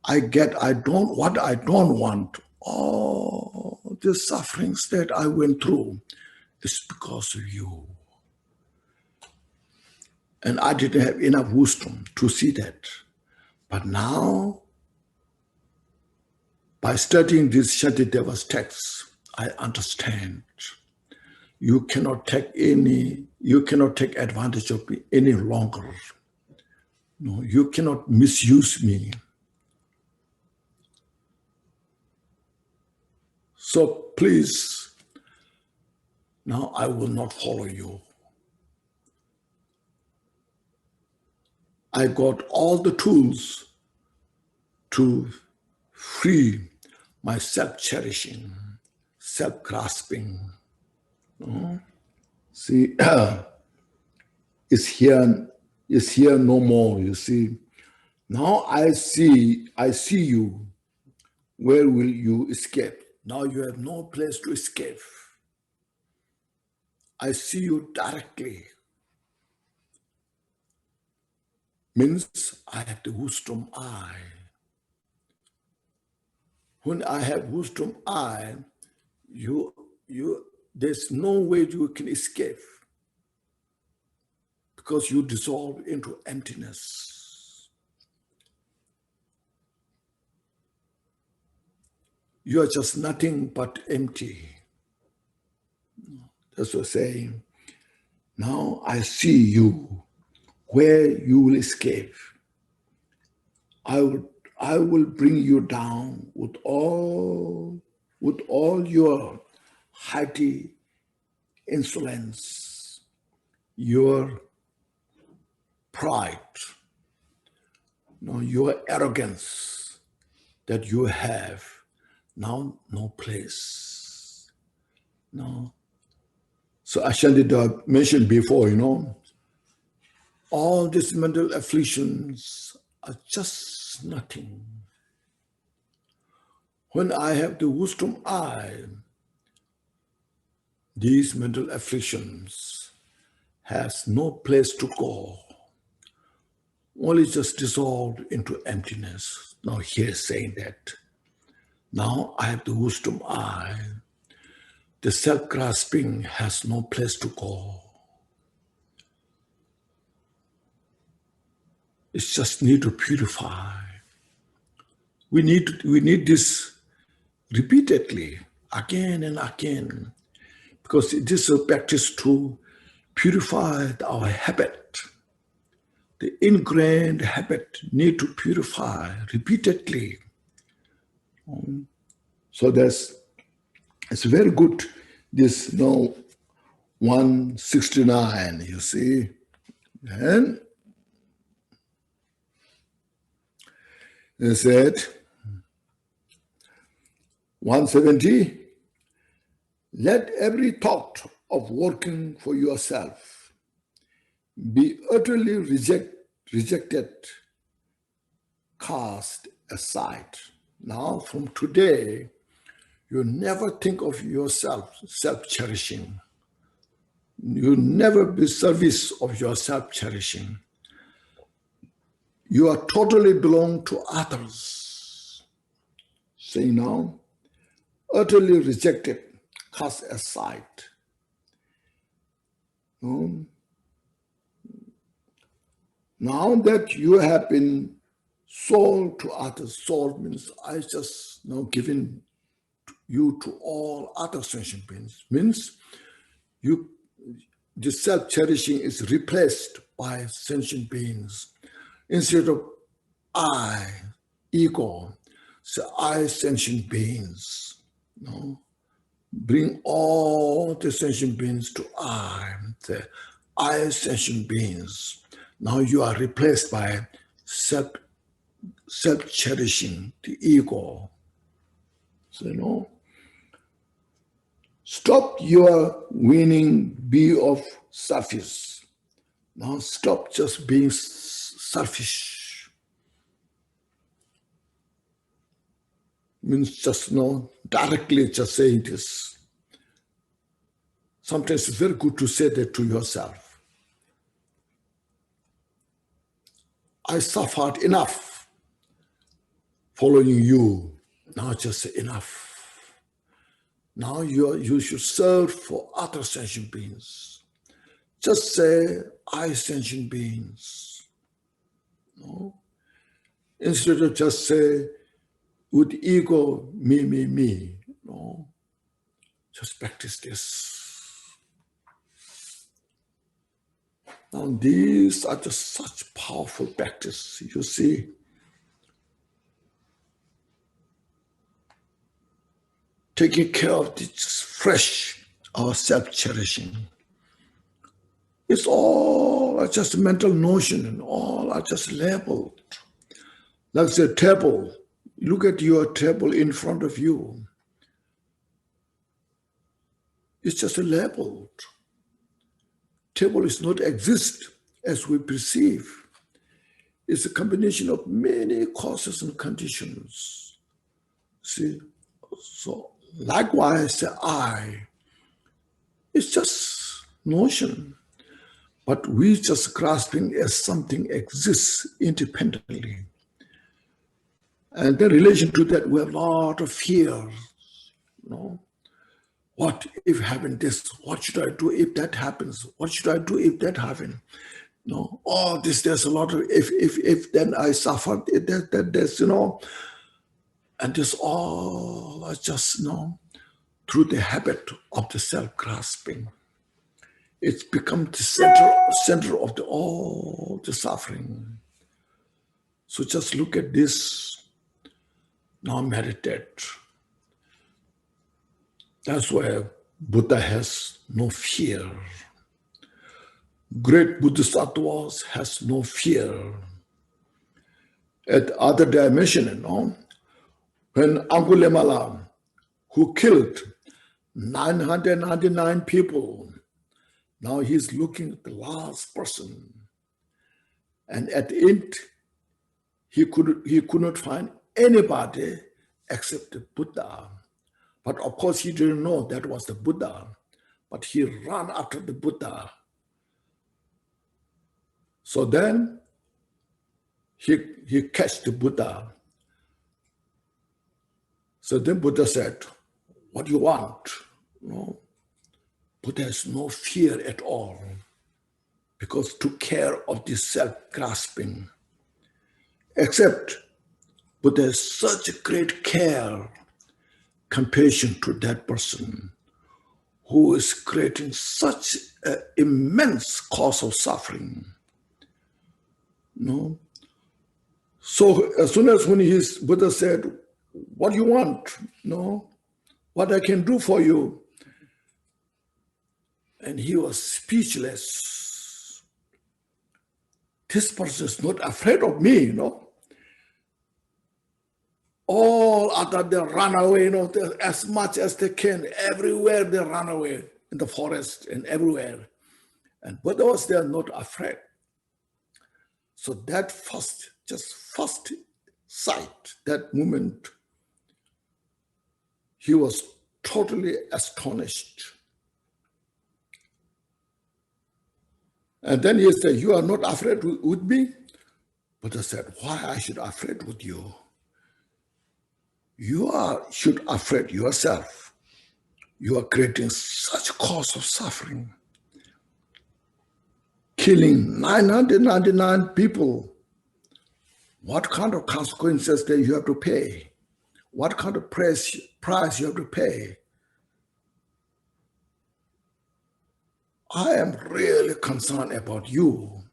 I don't what I don't want. Oh, the sufferings that I went through is because of you. And I didn't have enough wisdom to see that. But now, by studying this Shantideva's texts, I understand. You cannot take advantage of me any longer. No, you cannot misuse me. So please, now I will not follow you. I got all the tools to free my self-cherishing, self-grasping. See, it's here no more, you see. Now I see you. Where will you escape? Now you have no place to escape. I see you directly. Means I have the wisdom eye. When I have wisdom I, there's no way you can escape, because you dissolve into emptiness. You are just nothing but empty. That's what saying. Now I see you where you will escape. I will bring you down with all your haughty insolence, your pride, your arrogance that you have now no place. No. So Shantideva mentioned before, all these mental afflictions are just nothing. When I have the wisdom eye, these mental afflictions has no place to go, only just dissolved into emptiness. Now he is saying that. Now I have the wisdom eye. The self-grasping has no place to go. It just need to purify. We need this repeatedly, again and again, because it is a practice to purify our habit. The ingrained habit need to purify repeatedly. So it's very good. This 169, you see, and they said 170. Let every thought of working for yourself be utterly rejected, cast aside. Now, from today, you never think of yourself self-cherishing. You never be service of your self-cherishing. You are totally belong to others. Say now, utterly rejected, cast aside. Now that you have been sold to others, sold means I just given you to all other sentient beings, means the self-cherishing is replaced by sentient beings. Instead of I, ego, so I, sentient beings. Bring all the sentient beings to I, the I, sentient beings. Now you are replaced by self-cherishing, the ego. So, stop your winning, be of selfish. Now stop just being selfish. Means just directly just saying this. Sometimes it's very good to say that to yourself. I suffered enough following you. Now just say enough. Now you should serve for other sentient beings. Just say, I, sentient beings. Instead of just say, with ego, me. Just practice this. Now these are just such powerful practice, you see. Taking care of this fresh, our self-cherishing. It's all just mental notion and all are just labeled. Like the table. Look at your table in front of you. It's just a label. Table is not exist as we perceive. It's a combination of many causes and conditions. See? So likewise, the I, it's just notion. But we just grasping as something exists independently. And in relation to that, we have a lot of fear. What if happen this? What should I do if that happens? What should I do if that happens? There's a lot of if then I suffer, there's, and this all are just, through the habit of the self-grasping. It's become the center of all the suffering. So just look at this, now meditate. That's why Buddha has no fear. Great Bodhisattvas has no fear. At other dimension, when Angulimala, who killed 999 people, now he's looking at the last person. And at the end, he could not find anybody except the Buddha. But of course, he didn't know that was the Buddha. But he ran after the Buddha. So then he catched the Buddha. So then Buddha said, what do you want? Buddha has no fear at all because took care of this self-grasping. Except Buddha has such a great care, compassion to that person who is creating such an immense cause of suffering. So as soon as when Buddha said, what do you want? What I can do for you? And he was speechless. This person is not afraid of me, All other they run away, as much as they can. Everywhere they run away, in the forest and everywhere. And Buddha was there, not afraid. So that first sight, that moment, he was totally astonished. And then he said, you are not afraid with me? Buddha said, why I should be afraid with you? You should afraid yourself. You are creating such cause of suffering. Killing 999 people. What kind of consequences that you have to pay? What kind of price you have to pay? I am really concerned about you.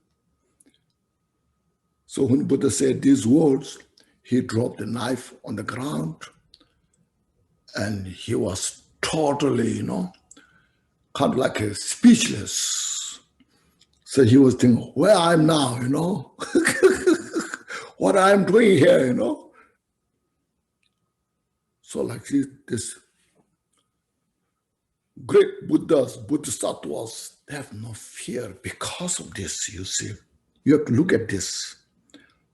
So when Buddha said these words, he dropped the knife on the ground and he was totally, kind of like a speechless. So he was thinking, where I am now, what I am doing here, So like this great Buddhas, Bodhisattvas, they have no fear because of this, you see. You have to look at this.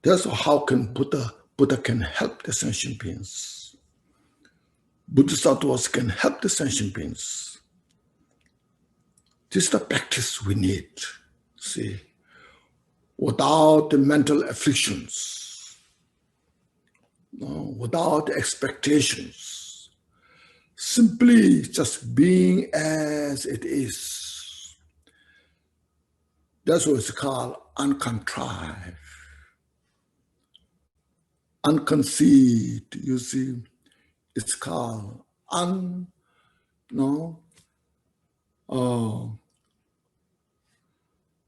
That's how can Buddha can help the sentient beings. Bodhisattvas can help the sentient beings. This is the practice we need, see. Without the mental afflictions, without expectations, simply just being as it is. That's what it's called uncontrived. Unconceived, you see, it's called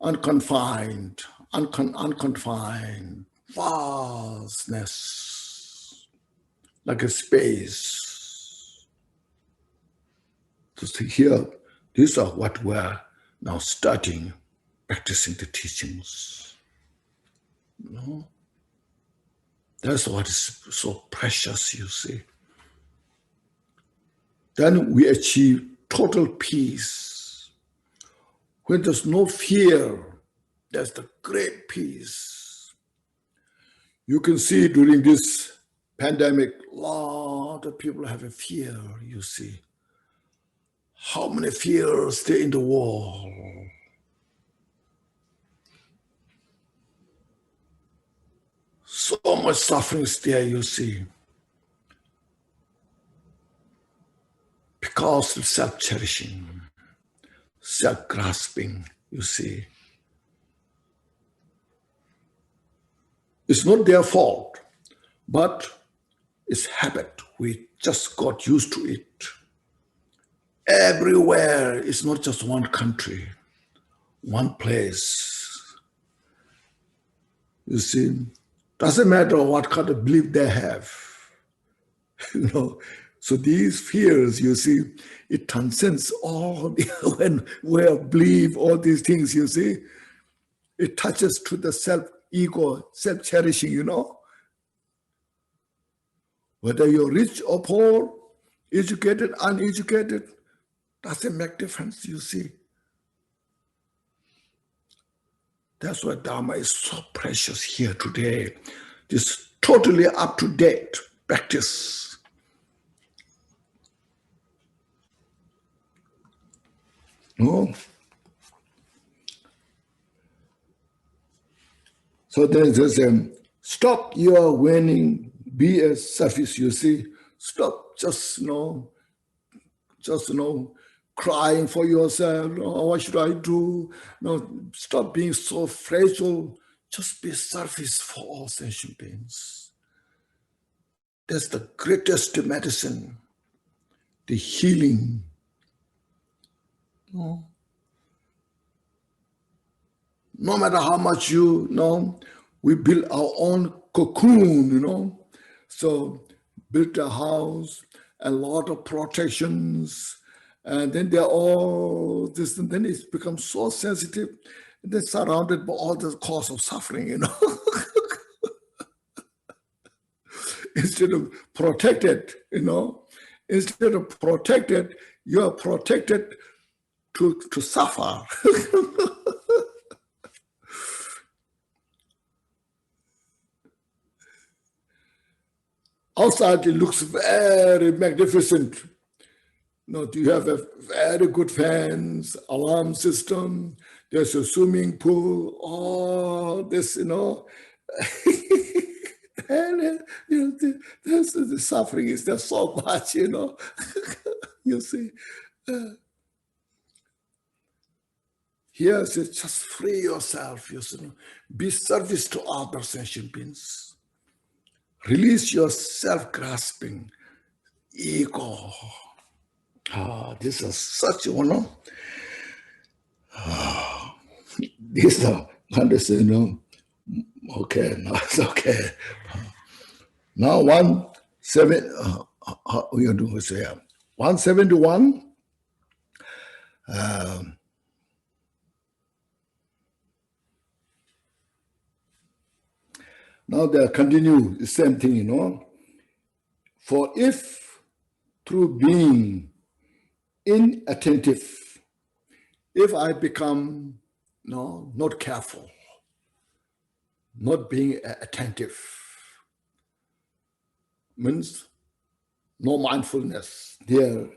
unconfined, unconfined, vastness, like a space. So see here, these are what we're now starting, practicing the teachings. That's what is so precious, you see. Then we achieve total peace. When there's no fear, there's the great peace. You can see during this pandemic, a lot of people have a fear, you see. How many fears there in the world? So much suffering is there, you see. Because of self-cherishing, self-grasping, you see. It's not their fault, but it's habit. We just got used to it. Everywhere, it's not just one country, one place. You see, doesn't matter what kind of belief they have. You know, so these fears, you see, it transcends all when we believe all these things, you see. It touches to the self-ego, self-cherishing, you know. Whether you're rich or poor, educated, uneducated, doesn't make difference, you see. That's why Dharma is so precious here today. This totally up-to-date practice. No? So there's stop your whining, be a selfish, you see. Stop just, crying for yourself. Oh, what should I do? No, stop being so fragile. Just be selfish for all sentient beings. That's the greatest medicine, the healing. No matter how much we build our own cocoon, So build a house, a lot of protections, and then they're all this, and then it becomes so sensitive, and then surrounded by all the cause of suffering, Instead of protected, instead of protected, you are protected to suffer. Outside it looks very magnificent. You have a very good fence, alarm system, there's a swimming pool, all this, and the suffering is there so much, You see. Here it says, just free yourself, be service to other sentient beings. Release your self-grasping ego. This is such one. These are understand, Okay, no, it's okay. Now 171. Now they continue the same thing, For if through being inattentive, if I become not careful, not being attentive, means no mindfulness there,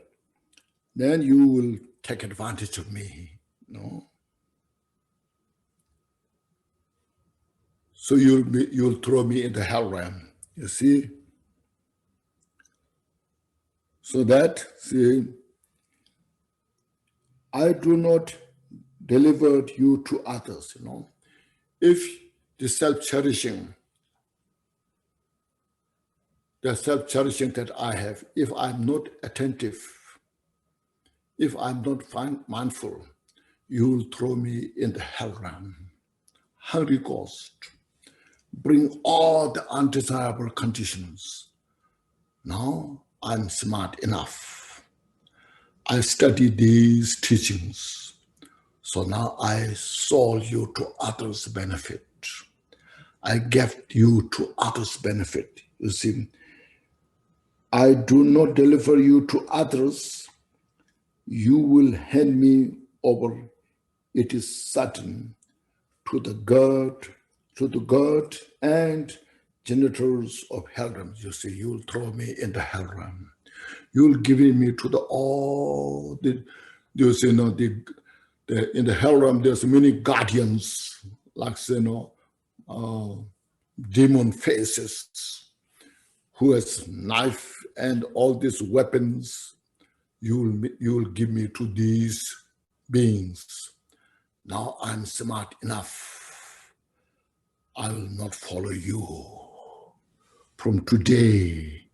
then you will take advantage of me, So you'll throw me in the hell realm, you see. So that, see, I do not deliver you to others, If the self-cherishing that I have, if I'm not attentive, if I'm not mindful, you will throw me in the hell realm. Hungry ghost, bring all the undesirable conditions. Now I'm smart enough. I study these teachings. So now I sold you to others' benefit. I gave you to others' benefit. You see, I do not deliver you to others. You will hand me over, it is certain, to the god and genitors of hell realm. You see, you'll throw me in the hell realm. You'll give me to in the hell realm, there's many guardians, like, demon faces, who has knife and all these weapons, you will give me to these beings. Now I'm smart enough. I will not follow you. From today,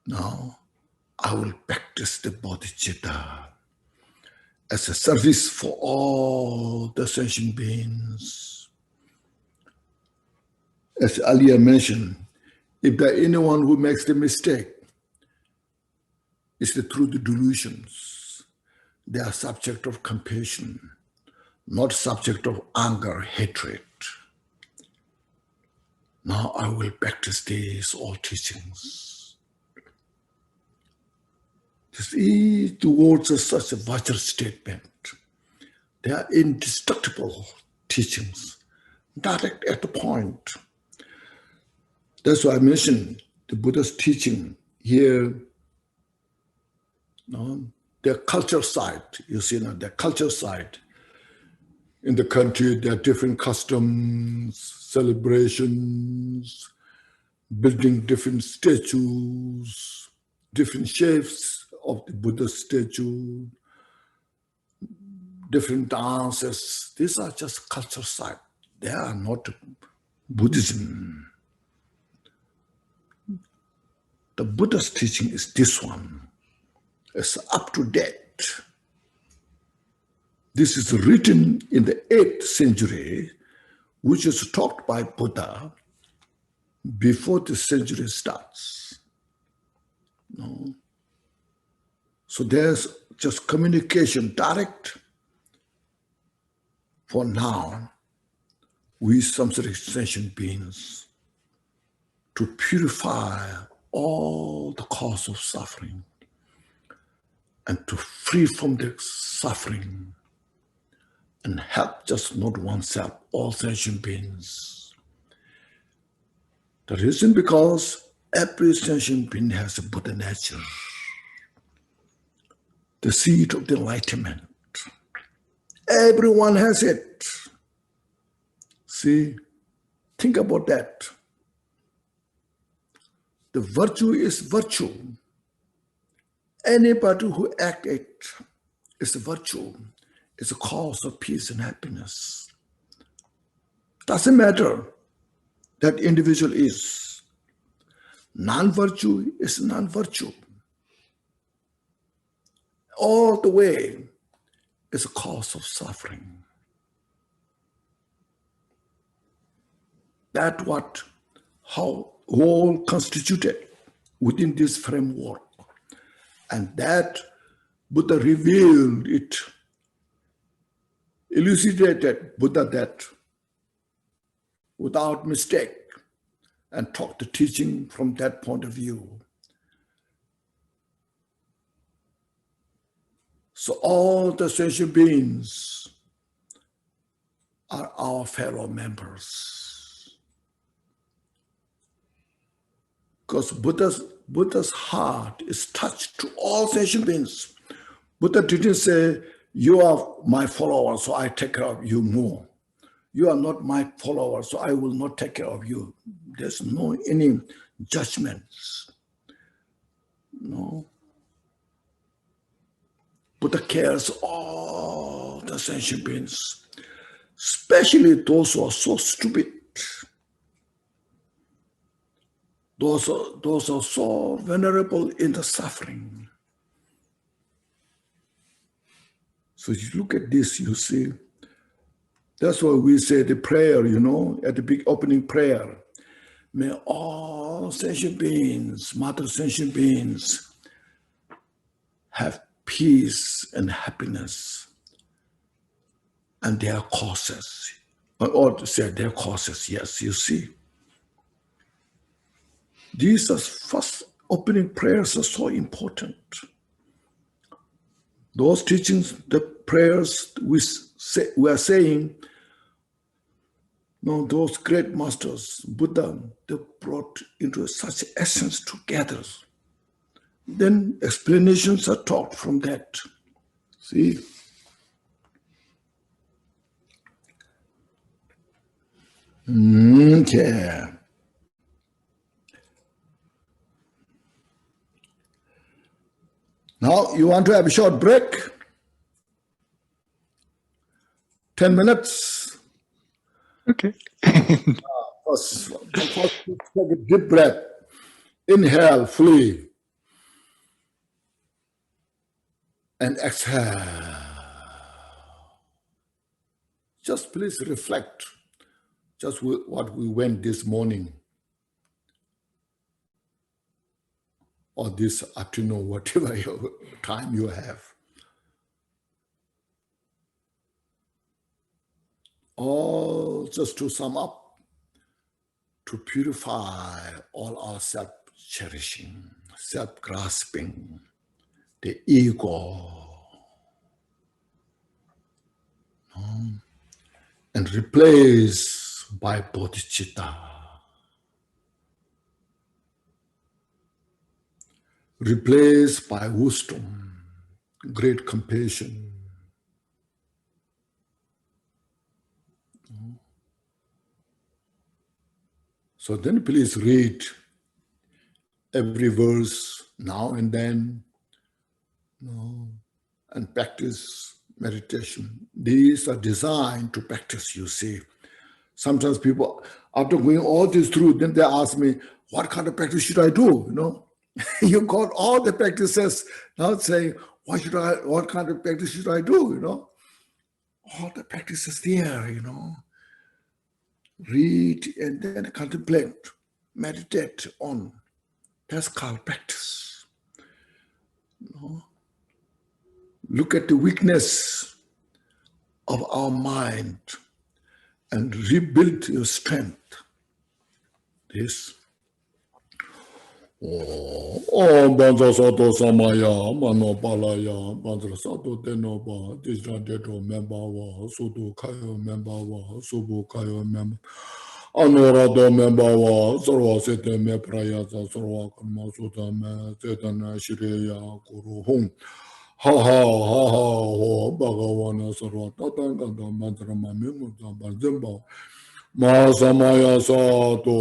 now I will practice the bodhicitta as a service for all the sentient beings. As earlier mentioned, if there is anyone who makes the mistake, it's through the delusions. They are subject of compassion, not subject of anger, hatred. Now I will practice these all teachings. These words are such a vital statement. They are indestructible teachings, direct at the point. That's why I mentioned the Buddha's teaching here. Their culture side, you see now, their culture side. In the country, there are different customs, celebrations, building different statues, different shapes of the Buddha statue, different dances. These are just culture side. They are not Buddhism. The Buddha's teaching is this one. It's up to date. This is written in the 8th century, which is taught by Buddha before the century starts. No. So there's just communication direct. For now, we samsaric sentient beings, to purify all the cause of suffering and to free from the suffering and help just not oneself, all sentient beings. The reason because every sentient being has a Buddha nature, the seed of the enlightenment. Everyone has it. See, think about that. The virtue is virtue. Anybody who acts it is a virtue. It's a cause of peace and happiness. Doesn't matter that individual is. Non-virtue is non-virtue. All the way is a cause of suffering. That's how all constituted within this framework. And that Buddha revealed it, elucidated Buddha that without mistake, and taught the teaching from that point of view. So all the sentient beings are our fellow members. Because Buddha's heart is touched to all sentient beings. Buddha didn't say, you are my follower, so I take care of you more. You are not my follower, so I will not take care of you. There's no any judgments. No. Buddha cares all the sentient beings, especially those who are so stupid. Those are so vulnerable in the suffering. So you look at this, you see, that's why we say the prayer, at the big opening prayer. May all sentient beings, mother sentient beings, have peace and happiness and their causes. Or to say their causes, yes, you see. These are first opening prayers are so important. Those teachings, the prayers we are saying, those great masters, Buddha, they brought into such essence together. Then explanations are taught from that. See? Okay. Now you want to have a short break? 10 minutes. Okay. First, take a deep breath. Inhale fully. And exhale. Just please reflect just what we went this morning or this afternoon, whatever time you have. All just to sum up, to purify all our self-cherishing, self-grasping, the ego, and replace by bodhicitta, replace by wisdom, great compassion. So then please read every verse now and then, and practice meditation. These are designed to practice, you see. Sometimes people, after going all this through, then they ask me, what kind of practice should I do? You got all the practices. Now saying, what kind of practice should I do? All the practices there, Read and then contemplate, meditate on. That's called practice. Look at the weakness of our mind and rebuild your strength. This. Banza Sato Samaya, Manopalaya, Banza Sato Tenoba, Disradeto Membawa, Sudu Kayo Membawa, Subu Kayo Memba, Anorado Membawa, Sarwa Sete Me Prayasa, Sarwa Karma Sutame, Setana Shriya Guru Hum. Ha ha ha ha ho Bhagawana Sarva Tatanga Mantra Mamimu Zamba Masamaya Sato.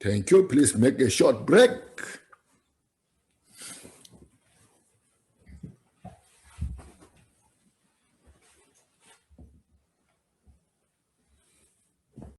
Thank you. Please make a short break.